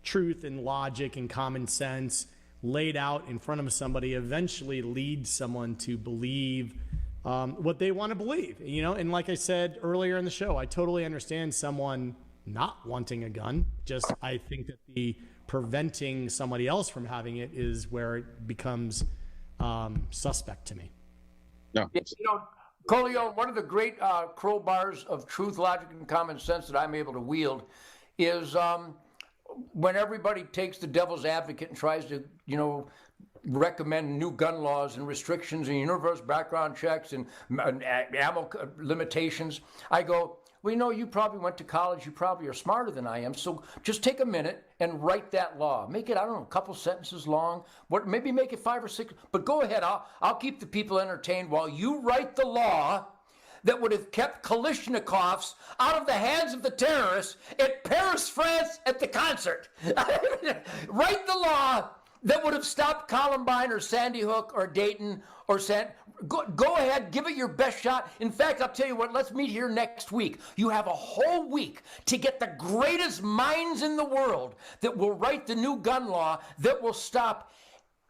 Speaker 3: truth and logic and common sense laid out in front of somebody eventually leads someone to believe what they want to believe, and like I said earlier in the show, I totally understand someone not wanting a gun. Just, I think that the preventing somebody else from having it is where it becomes suspect to me.
Speaker 5: No.
Speaker 4: You know, Colion, one of the great crowbars of truth, logic, and common sense that I'm able to wield is when everybody takes the devil's advocate and tries to, you know, recommend new gun laws and restrictions and universal background checks and ammo limitations. I go, well, you know, you probably went to college. You probably are smarter than I am. So just take a minute and write that law. Make it, I don't know, a couple sentences long. Maybe make it 5 or 6. But go ahead. I'll keep the people entertained while you write the law that would have kept Kalashnikovs out of the hands of the terrorists at Paris, France, at the concert. Write the law that would have stopped Columbine or Sandy Hook or Dayton or Go ahead, give it your best shot. In fact, I'll tell you what, let's meet here next week. You have a whole week to get the greatest minds in the world that will write the new gun law that will stop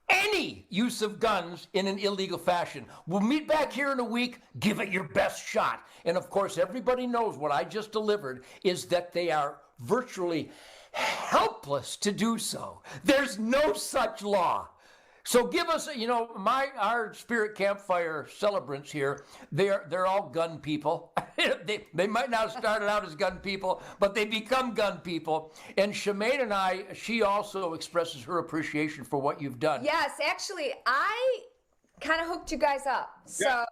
Speaker 4: any use of guns in an illegal fashion. We'll meet back here in a week. Give it your best shot. And of course, everybody knows what I just delivered is that they are virtually helpless to do so. There's no such law. So give us, you know, our Spirit Campfire celebrants here, they're all gun people. they might not have started out as gun people, but they become gun people. And Shemaine and she also expresses her appreciation for what you've done.
Speaker 6: Yes, actually, I kind of hooked you guys up. So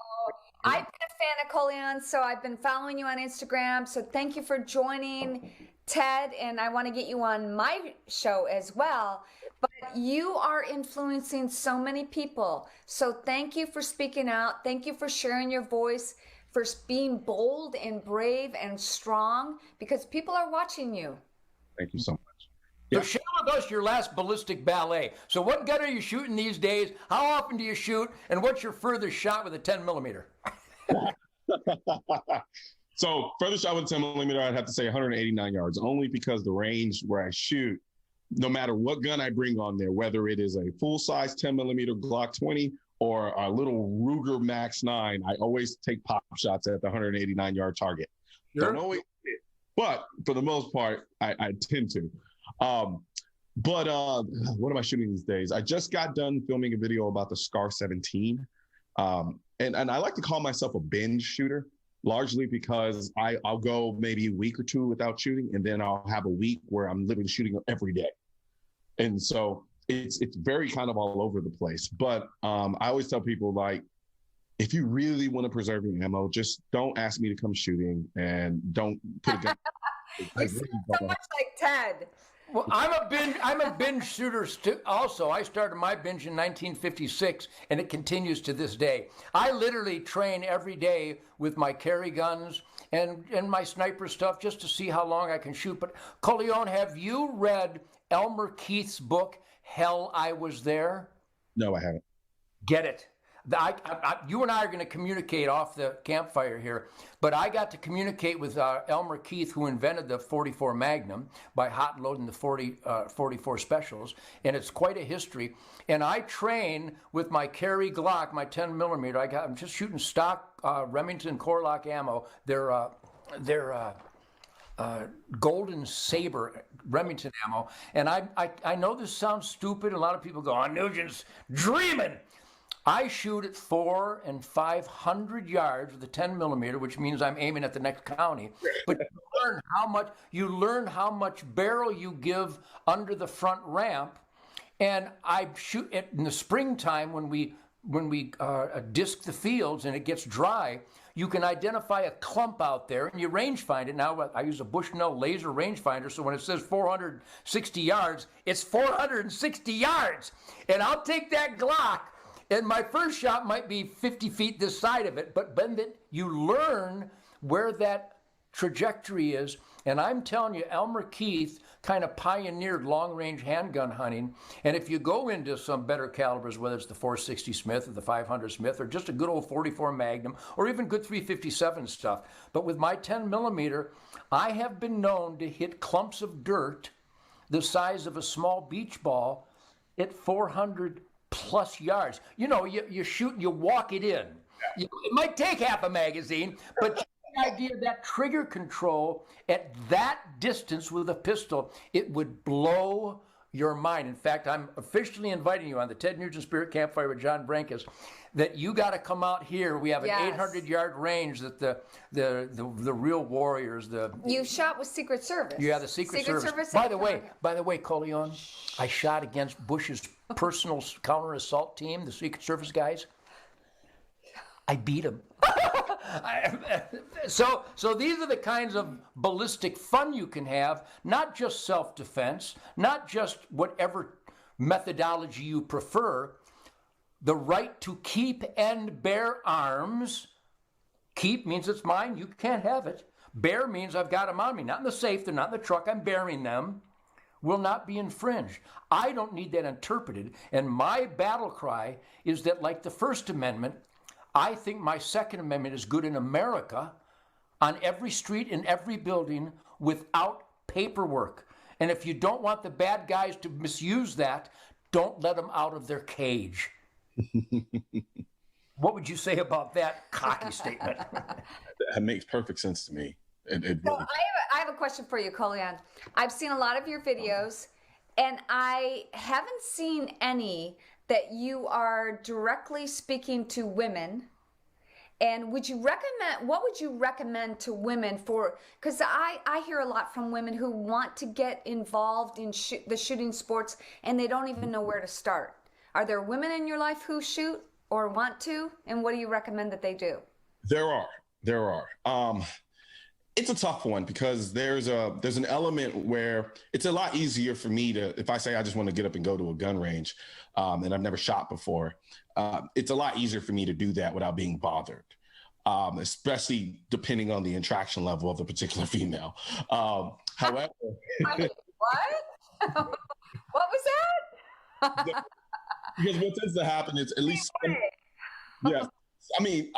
Speaker 6: I've been a fan of Colion, so I've been following you on Instagram. So thank you for joining, Ted, and I want to get you on my show as well. But you are influencing so many people. So thank you for speaking out. Thank you for sharing your voice, for being bold and brave and strong, because people are watching you.
Speaker 5: Thank you so much.
Speaker 4: So share with us your last ballistic ballet. So what gun are you shooting these days? How often do you shoot? And what's your furthest shot with a 10 millimeter?
Speaker 5: So further shot with a 10 millimeter, I'd have to say 189 yards, only because the range where I shoot, no matter what gun I bring on there, whether it is a full-size 10 millimeter Glock 20 or a little Ruger Max 9, I always take pop shots at the 189 yard target.
Speaker 4: Sure.
Speaker 5: Don't always hit, but for the most part, I tend to. What am I shooting these days? I just got done filming a video about the Scar 17. And I like to call myself a binge shooter, largely because I'll go maybe a week or two without shooting, and then I'll have a week where I'm literally shooting every day. And so it's very kind of all over the place. But I always tell people, like, if you really want to preserve your ammo, just don't ask me to come shooting and don't put a gun.
Speaker 6: You sound so much like Ted.
Speaker 4: Well, I'm a binge shooter also. I started my binge in 1956, and it continues to this day. I literally train every day with my carry guns and my sniper stuff just to see how long I can shoot. But Colion, have you read Elmer Keith's book, Hell, I Was There?
Speaker 5: No, I haven't.
Speaker 4: Get it. You and I are going to communicate off the campfire here, but I got to communicate with Elmer Keith, who invented the 44 Magnum by hot loading the 44 specials, and it's quite a history. And I train with my carry Glock, my 10 millimeter. I'm just shooting stock Remington Corlock ammo. They're Golden Saber Remington ammo, and I know this sounds stupid. A lot of people go, "Oh, Nugent's dreaming." I shoot at 400 and 500 yards with a 10 millimeter, which means I'm aiming at the next county. But you learn how much barrel you give under the front ramp. And I shoot in the springtime when we disc the fields and it gets dry. You can identify a clump out there and you range find it. Now I use a Bushnell laser rangefinder, so when it says 460 yards, it's 460 yards. And I'll take that Glock. And my first shot might be 50 feet this side of it, but then you learn where that trajectory is. And I'm telling you, Elmer Keith kind of pioneered long-range handgun hunting. And if you go into some better calibers, whether it's the 460 Smith or the 500 Smith or just a good old 44 Magnum or even good 357 stuff, but with my 10 millimeter, I have been known to hit clumps of dirt the size of a small beach ball at 400 plus yards. You know, you shoot and you walk it in. It might take half a magazine, but the idea of that trigger control at that distance with a pistol, it would blow your mind. In fact, I'm officially inviting you on the Ted Nugent Spirit Campfire with John Brenkus, that you got to come out here. We have an 800-yard range that the real warriors,
Speaker 6: You shot with Secret Service.
Speaker 4: Yeah, the Secret Service. By the way, Colion, I shot against Bush's personal counter assault team, the Secret Service guys. I beat them. So these are the kinds of ballistic fun you can have, not just self-defense, not just whatever methodology you prefer. The right to keep and bear arms. Keep means it's mine, you can't have it. Bear means I've got them on me, not in the safe, they're not in the truck, I'm bearing them. Will not be infringed. I don't need that interpreted. And my battle cry is that, like the First Amendment, I think my Second Amendment is good in America, on every street, in every building, without paperwork. And if you don't want the bad guys to misuse that, don't let them out of their cage. What would you say about that cocky statement?
Speaker 5: That makes perfect sense to me. It really...
Speaker 6: So I have a question for you, Colion. I've seen a lot of your videos, and I haven't seen any that you are directly speaking to women. And what would you recommend to women for, because I hear a lot from women who want to get involved in the shooting sports and they don't even know where to start. Are there women in your life who shoot or want to? And what do you recommend that they do?
Speaker 5: There are. It's a tough one because there's an element where it's a lot easier for me to, if I say I just want to get up and go to a gun range, and I've never shot before, it's a lot easier for me to do that without being bothered, especially depending on the attraction level of the particular female. However,
Speaker 6: what? What was that?
Speaker 5: Because what tends to happen is at least, yeah. I mean,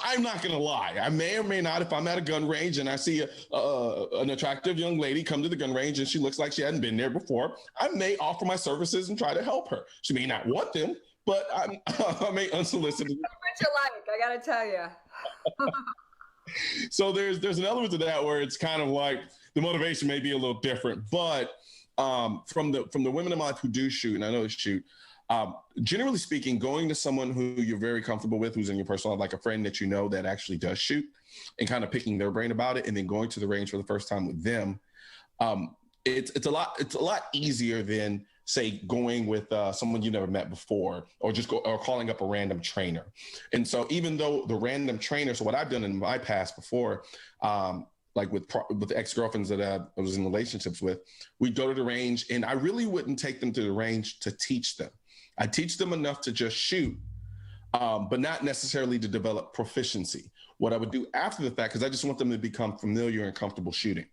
Speaker 5: I'm not going to lie. I may or may not, if I'm at a gun range and I see an attractive young lady come to the gun range and she looks like she hadn't been there before, I may offer my services and try to help her. She may not want them, but I may unsolicited.
Speaker 6: What you like, I got to tell you.
Speaker 5: So there's an element to that where it's kind of like the motivation may be a little different, but from the women in my life who do shoot, and I know they shoot, generally speaking, going to someone who you're very comfortable with, who's in your personal life, like a friend that you know that actually does shoot, and kind of picking their brain about it, and then going to the range for the first time with them, it's a lot easier than, say, going with someone you never met before, or or calling up a random trainer. And so, even though the random trainer, so what I've done in my past before, like with ex-girlfriends that I was in relationships with, we'd go to the range, and I really wouldn't take them to the range to teach them. I teach them enough to just shoot, but not necessarily to develop proficiency. What I would do after the fact, because I just want them to become familiar and comfortable shooting.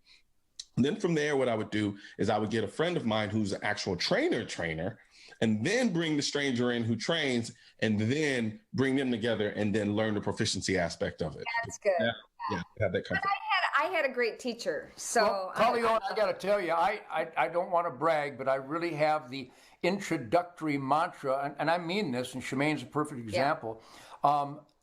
Speaker 5: And then from there, what I would do is I would get a friend of mine who's an actual trainer, and then bring the stranger in who trains, and then bring them together and then learn the proficiency aspect of it.
Speaker 6: That's good.
Speaker 5: Yeah, have that comfort.
Speaker 6: I had a great teacher. So,
Speaker 4: Colion, I got to tell you, I don't want to brag, but I really have the introductory mantra, and I mean this, and Shemaine's a perfect example.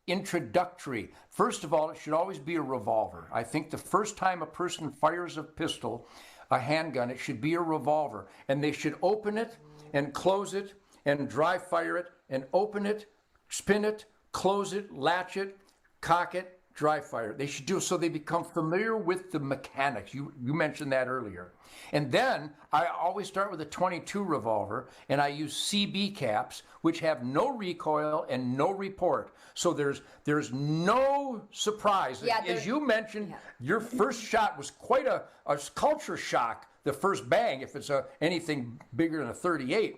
Speaker 4: Introductory. First of all, it should always be a revolver. I think the first time a person fires a pistol, a handgun, it should be a revolver, and they should open it and close it and dry fire it and open it, spin it, close it, latch it, cock it, dry fire. They should do so they become familiar with the mechanics. You mentioned that earlier. And then I always start with a .22 revolver, and I use CB caps, which have no recoil and no report. So there's no surprise.
Speaker 6: Yeah,
Speaker 4: as you mentioned, your first shot was quite a culture shock, the first bang, if it's anything bigger than a .38.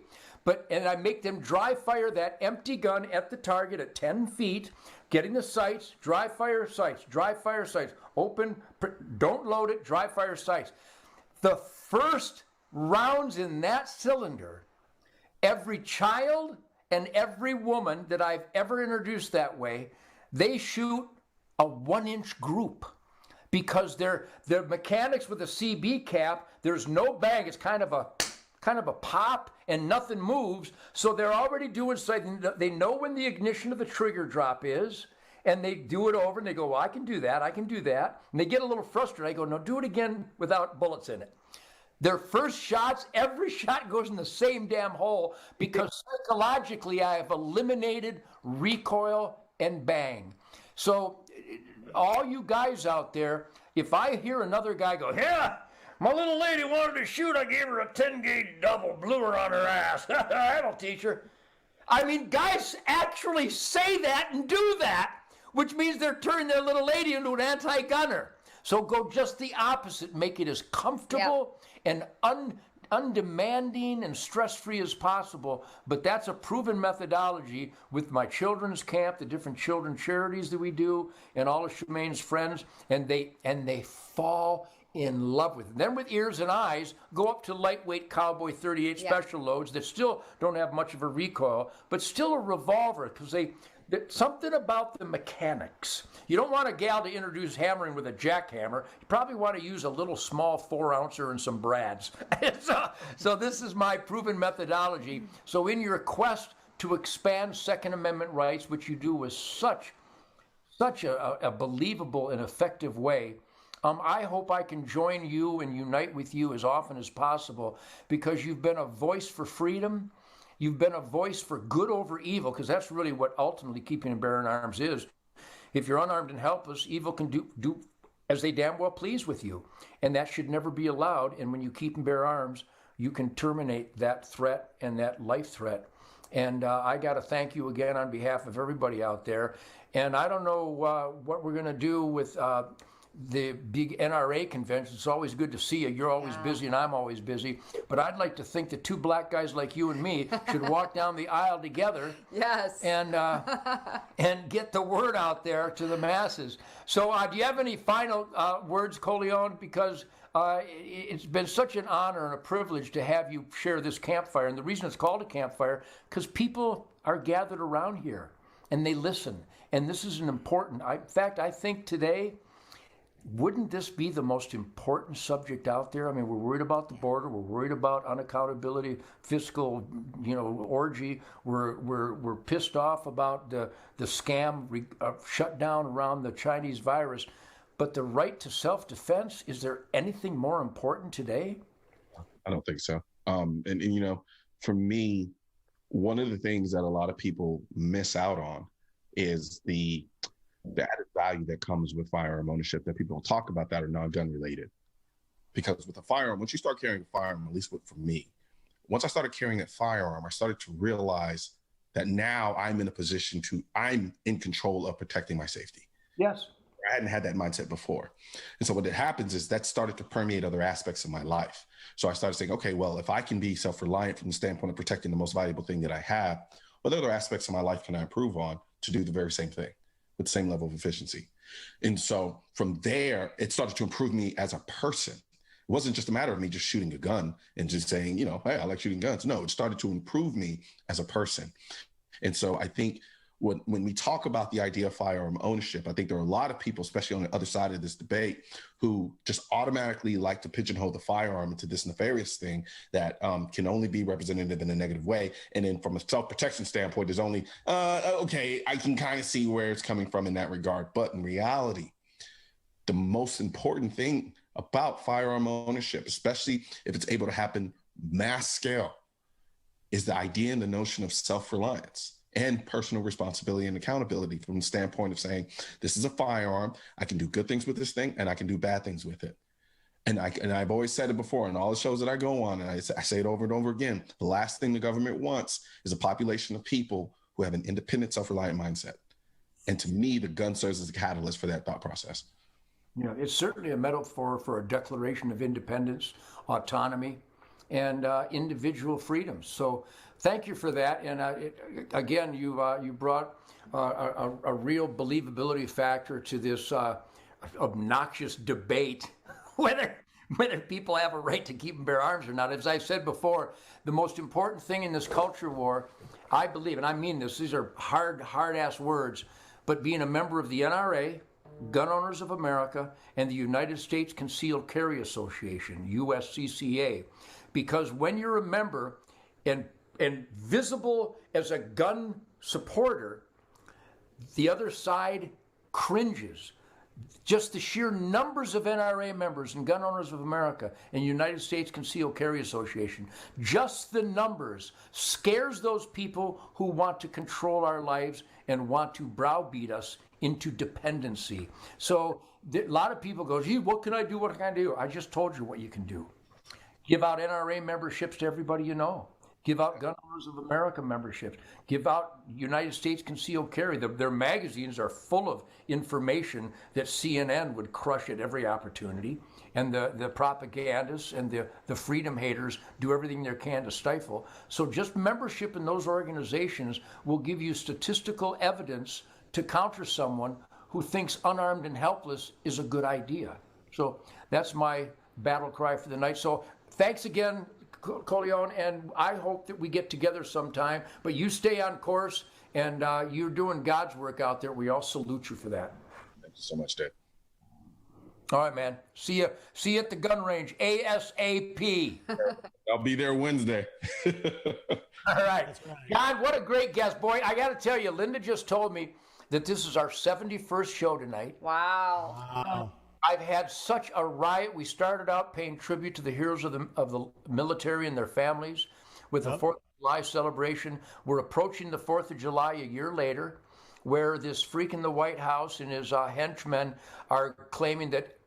Speaker 4: And I make them dry fire that empty gun at the target at 10 feet, getting the sights, dry fire sights, open, don't load it, dry fire sights. The first rounds in that cylinder, every child and every woman that I've ever introduced that way, they shoot a 1-inch group. Because their mechanics with a CB cap, there's no bang, it's kind of a pop and nothing moves, so they're already doing something. They know when the ignition of the trigger drop is, and they do it over, and they go, well, I can do that, and they get a little frustrated. I go, no, do it again without bullets in it. Their first shots, every shot goes in the same damn hole because psychologically I have eliminated recoil and bang. So all you guys out there, if I hear another guy go, yeah, my little lady wanted to shoot, I gave her a 10-gauge double, blew her on her ass. That'll teach her. I mean, guys actually say that and do that, which means they're turning their little lady into an anti-gunner. So go just the opposite, make it as comfortable and undemanding and stress-free as possible. But that's a proven methodology with my children's camp, the different children's charities that we do, and all of Shemaine's friends, and they fall in love with it. Then with ears and eyes, go up to lightweight Cowboy 38 special loads that still don't have much of a recoil, but still a revolver, because something about the mechanics. You don't want a gal to introduce hammering with a jackhammer. You probably want to use a little small 4-ouncer and some brads. So this is my proven methodology. So in your quest to expand Second Amendment rights, which you do with such a believable and effective way, I hope I can join you and unite with you as often as possible, because you've been a voice for freedom. You've been a voice for good over evil, because that's really what ultimately keeping and bearing arms is. If you're unarmed and helpless, evil can do as they damn well please with you. And that should never be allowed. And when you keep and bear arms, you can terminate that threat and that life threat. And I got to thank you again on behalf of everybody out there. And I don't know what we're going to do with the big NRA convention. It's always good to see you. You're always busy and I'm always busy. But I'd like to think that two black guys like you and me should walk down the aisle together.
Speaker 6: Yes.
Speaker 4: And get the word out there to the masses. So do you have any final words, Colion? Because it's been such an honor and a privilege to have you share this campfire. And the reason it's called a campfire, because people are gathered around here and they listen. And this is an important, in fact, I think today, wouldn't this be the most important subject out there? I mean, we're worried about the border. We're worried about unaccountability, fiscal, orgy. We're pissed off about the scam shutdown around the Chinese virus. But the right to self-defense, is there anything more important today?
Speaker 5: I don't think so. And for me, one of the things that a lot of people miss out on is the added value that comes with firearm ownership that people don't talk about that are non-gun related. Because with a firearm, once you start carrying a firearm, at least for me, once I started carrying that firearm, I started to realize that now I'm in a position I'm in control of protecting my safety.
Speaker 4: Yes.
Speaker 5: I hadn't had that mindset before. And so what happens is that started to permeate other aspects of my life. So I started saying, okay, well, if I can be self-reliant from the standpoint of protecting the most valuable thing that I have, what other aspects of my life can I improve on to do the very same thing with the same level of efficiency? And so from there, it started to improve me as a person. It wasn't just a matter of me just shooting a gun and just saying, hey, I like shooting guns. No, it started to improve me as a person. And so I think when we talk about the idea of firearm ownership, I think there are a lot of people, especially on the other side of this debate, who just automatically like to pigeonhole the firearm into this nefarious thing that can only be representative in a negative way. And then from a self-protection standpoint, there's only, okay, I can kind of see where it's coming from in that regard. But in reality, the most important thing about firearm ownership, especially if it's able to happen mass scale, is the idea and the notion of self-reliance and personal responsibility and accountability from the standpoint of saying, this is a firearm, I can do good things with this thing, and I can do bad things with it. And I've always said it before in all the shows that I go on, and I say it over and over again, the last thing the government wants is a population of people who have an independent, self-reliant mindset. And to me, the gun serves as a catalyst for that thought process.
Speaker 4: It's certainly a metaphor for a declaration of independence, autonomy, and individual freedoms. So thank you for that. And again, you brought a real believability factor to this obnoxious debate, whether people have a right to keep and bear arms or not. As I said before, the most important thing in this culture war, I believe, and I mean this, these are hard-ass words, but being a member of the NRA, Gun Owners of America, and the United States Concealed Carry Association, USCCA. Because when you're a member and visible as a gun supporter, the other side cringes. just the sheer numbers of NRA members and Gun Owners of America and United States Concealed Carry Association, just the numbers scares those people who want to control our lives and want to browbeat us into dependency. So a lot of people go, gee, what can I do? What can I do? I just told you what you can do. Give out NRA memberships to everybody you know. Give out Gun Owners of America memberships. Give out United States Concealed Carry. Their magazines are full of information that CNN would crush at every opportunity. And the propagandists and the freedom haters do everything they can to stifle. So just membership in those organizations will give you statistical evidence to counter someone who thinks unarmed and helpless is a good idea. So that's my battle cry for the night. So thanks again, Colion, and I hope that we get together sometime. But you stay on course, and you're doing God's work out there. We all salute you for that.
Speaker 5: Thank you so much, Ted.
Speaker 4: All right, man. See you at the gun range ASAP.
Speaker 5: I'll be there Wednesday.
Speaker 4: All right. John, what a great guest. Boy, I got to tell you, Linda just told me that this is our 71st show tonight.
Speaker 6: Wow.
Speaker 4: I've had such a riot. We started out paying tribute to the heroes of the military and their families with the 4th of July celebration. We're approaching the 4th of July a year later, where this freak in the White House and his henchmen are claiming that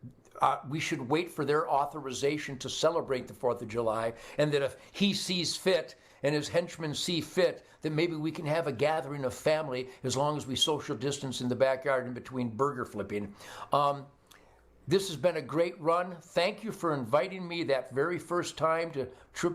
Speaker 4: we should wait for their authorization to celebrate the 4th of July, and that if he sees fit and his henchmen see fit, that maybe we can have a gathering of family as long as we social distance in the backyard in between burger flipping. This has been a great run. Thank you for inviting me that very first time to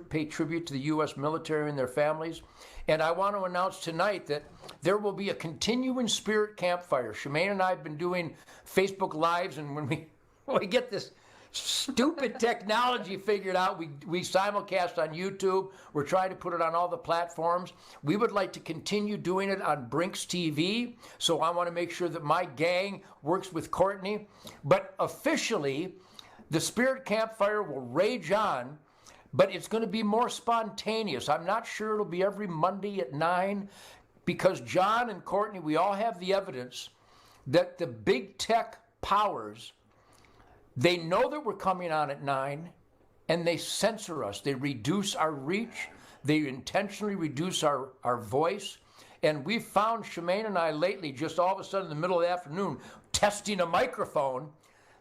Speaker 4: pay tribute to the U.S. military and their families. And I want to announce tonight that there will be a continuing Spirit Campfire. Shemaine and I have been doing Facebook Lives, and when we get this stupid technology figured out, we simulcast on YouTube. We're trying to put it on all the platforms. We would like to continue doing it on Brinks TV, so I want to make sure that my gang works with Courtney. But officially, the Spirit Campfire will rage on, but it's going to be more spontaneous. I'm not sure it'll be every Monday at 9, because John and Courtney, we all have the evidence that the big tech powers, they know that we're coming on at 9, and they censor us. They reduce our reach. They intentionally reduce our voice. And we've found, Shemaine and I lately, just all of a sudden in the middle of the afternoon, testing a microphone,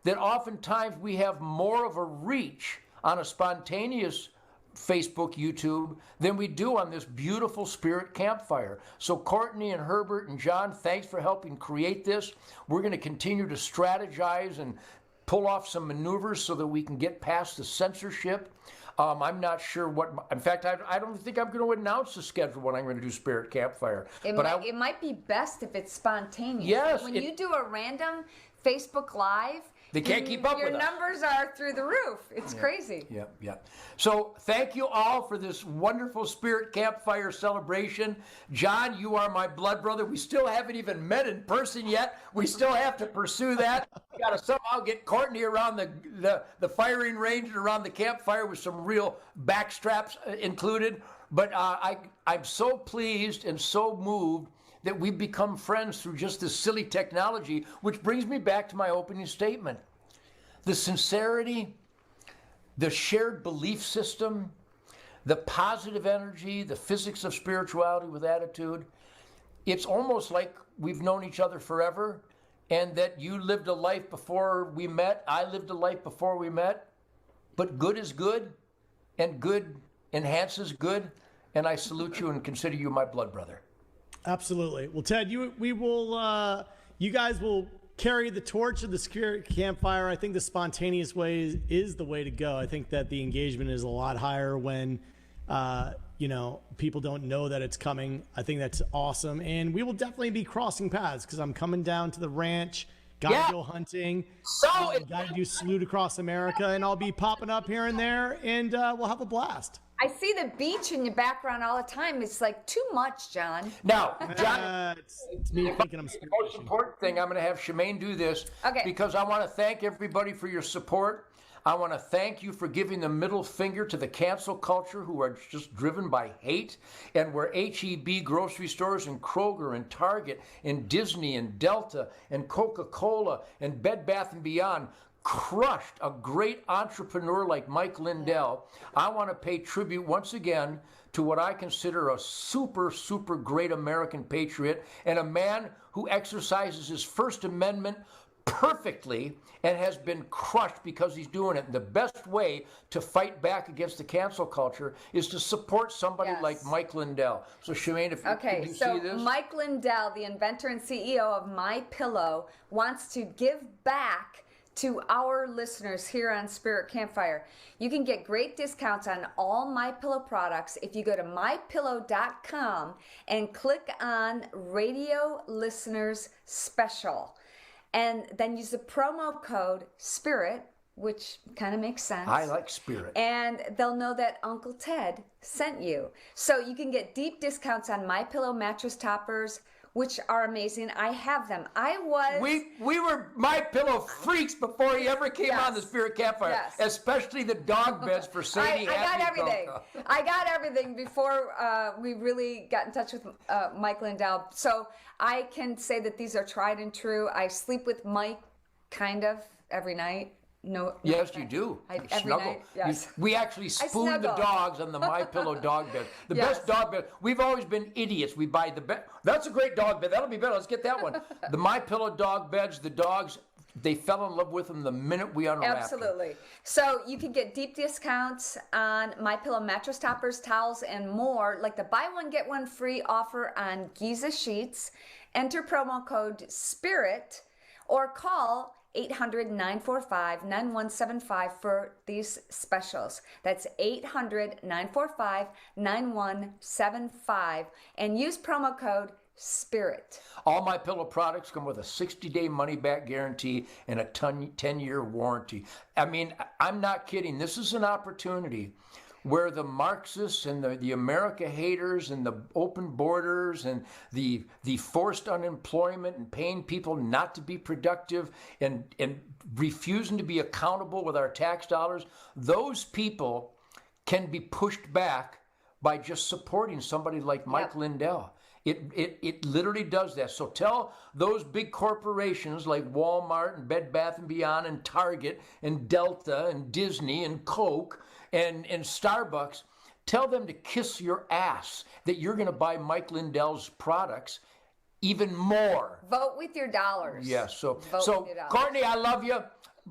Speaker 4: that oftentimes we have more of a reach on a spontaneous Facebook, YouTube, than we do on this beautiful Spirit Campfire. So Courtney and Herbert and John, thanks for helping create this. We're going to continue to strategize and pull off some maneuvers so that we can get past the censorship. I'm not sure what, in fact, I don't think I'm going to announce the schedule when I'm going to do Spirit Campfire.
Speaker 6: It might be best if it's spontaneous.
Speaker 4: Yes.
Speaker 6: When you do a random Facebook Live,
Speaker 4: they can't keep up with us.
Speaker 6: Your numbers are through the roof. It's crazy.
Speaker 4: Yep. So thank you all for this wonderful Spirit Campfire celebration. John, you are my blood brother. We still haven't even met in person yet. We still have to pursue that. We got to somehow get Courtney around the firing range and around the campfire with some real backstraps included. But I'm so pleased and so moved that we've become friends through just this silly technology, which brings me back to my opening statement. The sincerity, the shared belief system, the positive energy, the physics of spirituality with attitude, it's almost like we've known each other forever, and that you lived a life before we met, I lived a life before we met, but good is good, and good enhances good, and I salute you and consider you my blood brother.
Speaker 3: Absolutely. Well, Ted, you guys will carry the torch of the Spirit Campfire. I think the spontaneous way is the way to go. I think that the engagement is a lot higher when, people don't know that it's coming. I think that's awesome. And we will definitely be crossing paths because I'm coming down to the ranch, gotta go hunting, gotta do Salute Across America, and I'll be popping up here and there, and we'll have a blast.
Speaker 6: I see the beach in your background all the time. It's like too much, John.
Speaker 4: Now, John,
Speaker 3: it's me thinking I'm
Speaker 4: the most important thing, I'm going to have Shemaine do this,
Speaker 6: Okay.
Speaker 4: because I want to thank everybody for your support. I want to thank you for giving the middle finger to the cancel culture who are just driven by hate, and where H-E-B grocery stores and Kroger and Target and Disney and Delta and Coca-Cola and Bed Bath & Beyond crushed a great entrepreneur like Mike Lindell. I want to pay tribute once again to what I consider a super, super great American patriot and a man who exercises his First Amendment perfectly and has been crushed because he's doing it. And the best way to fight back against the cancel culture is to support somebody like Mike Lindell. So Shemaine, if you see this?
Speaker 6: Mike Lindell, the inventor and CEO of MyPillow, wants to give back to our listeners here on Spirit Campfire. You can get great discounts on all MyPillow products if you go to mypillow.com and click on Radio Listeners Special. And then use the promo code SPIRIT, which kind of makes sense.
Speaker 4: I like Spirit.
Speaker 6: And they'll know that Uncle Ted sent you. So you can get deep discounts on MyPillow mattress toppers, which are amazing. I have them.
Speaker 4: We were MyPillow freaks before he ever came on the Spirit Campfire, especially the dog beds for Sadie.
Speaker 6: I got everything. I got everything before we really got in touch with Mike Lindell. So I can say that these are tried and true. I sleep with Mike kind of every night. No.
Speaker 4: Yes, you do.
Speaker 6: Every night, yes.
Speaker 4: We actually spoon the dogs on the MyPillow dog bed. The best dog bed. We've always been idiots. We buy the bed. That's a great dog bed. That'll be better. Let's get that one. The MyPillow dog beds. The dogs, they fell in love with them the minute we unwrapped
Speaker 6: Absolutely.
Speaker 4: them.
Speaker 6: So you can get deep discounts on MyPillow mattress toppers, towels, and more, like the buy one get one free offer on Giza sheets. Enter promo code SPIRIT or call 800-945-9175 for these specials. That's 800-945-9175 and use promo code SPIRIT.
Speaker 4: All MyPillow products come with a 60-day money-back guarantee and a 10-year warranty. I mean, I'm not kidding. This is an opportunity where the Marxists and the America haters and the open borders and the forced unemployment and paying people not to be productive and refusing to be accountable with our tax dollars, those people can be pushed back by just supporting somebody like Mike Lindell. It literally does that. So tell those big corporations like Walmart and Bed Bath & Beyond and Target and Delta and Disney and Coke and Starbucks, tell them to kiss your ass that you're going to buy Mike Lindell's products even more.
Speaker 6: Vote with your dollars.
Speaker 4: Yes. So
Speaker 6: with your dollars.
Speaker 4: Courtney, I love you.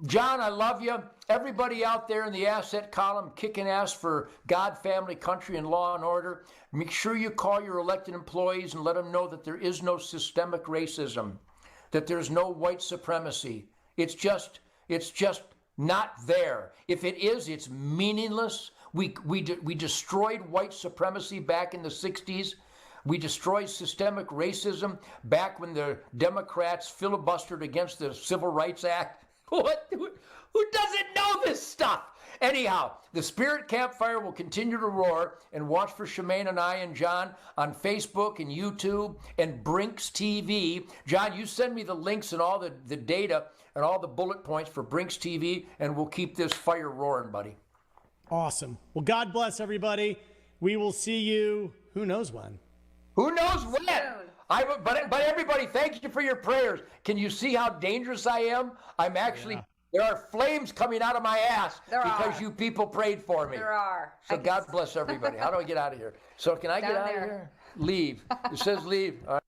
Speaker 4: John, I love you. Everybody out there in the asset column kicking ass for God, family, country, and law and order, make sure you call your elected employees and let them know that there is no systemic racism, that there's no white supremacy. It's just not there. If it is, it's meaningless. We destroyed white supremacy back in the 60s. We destroyed systemic racism back when the Democrats filibustered against the Civil Rights Act. What? Who doesn't know this stuff? Anyhow, the Spirit Campfire will continue to roar, and watch for Shemaine and I and John on Facebook and YouTube and Brinks TV. John, you send me the links and all the data and all the bullet points for Brinks TV, and we'll keep this fire roaring, buddy.
Speaker 3: Awesome. Well, God bless everybody. We will see you, who knows when.
Speaker 4: Who knows when? But everybody, thank you for your prayers. Can you see how dangerous I am? I'm actually, there are flames coming out of my ass because you people prayed for me.
Speaker 6: There are.
Speaker 4: So God bless everybody. How do I get out of here? So can I get out of here? Leave. It says leave. All right.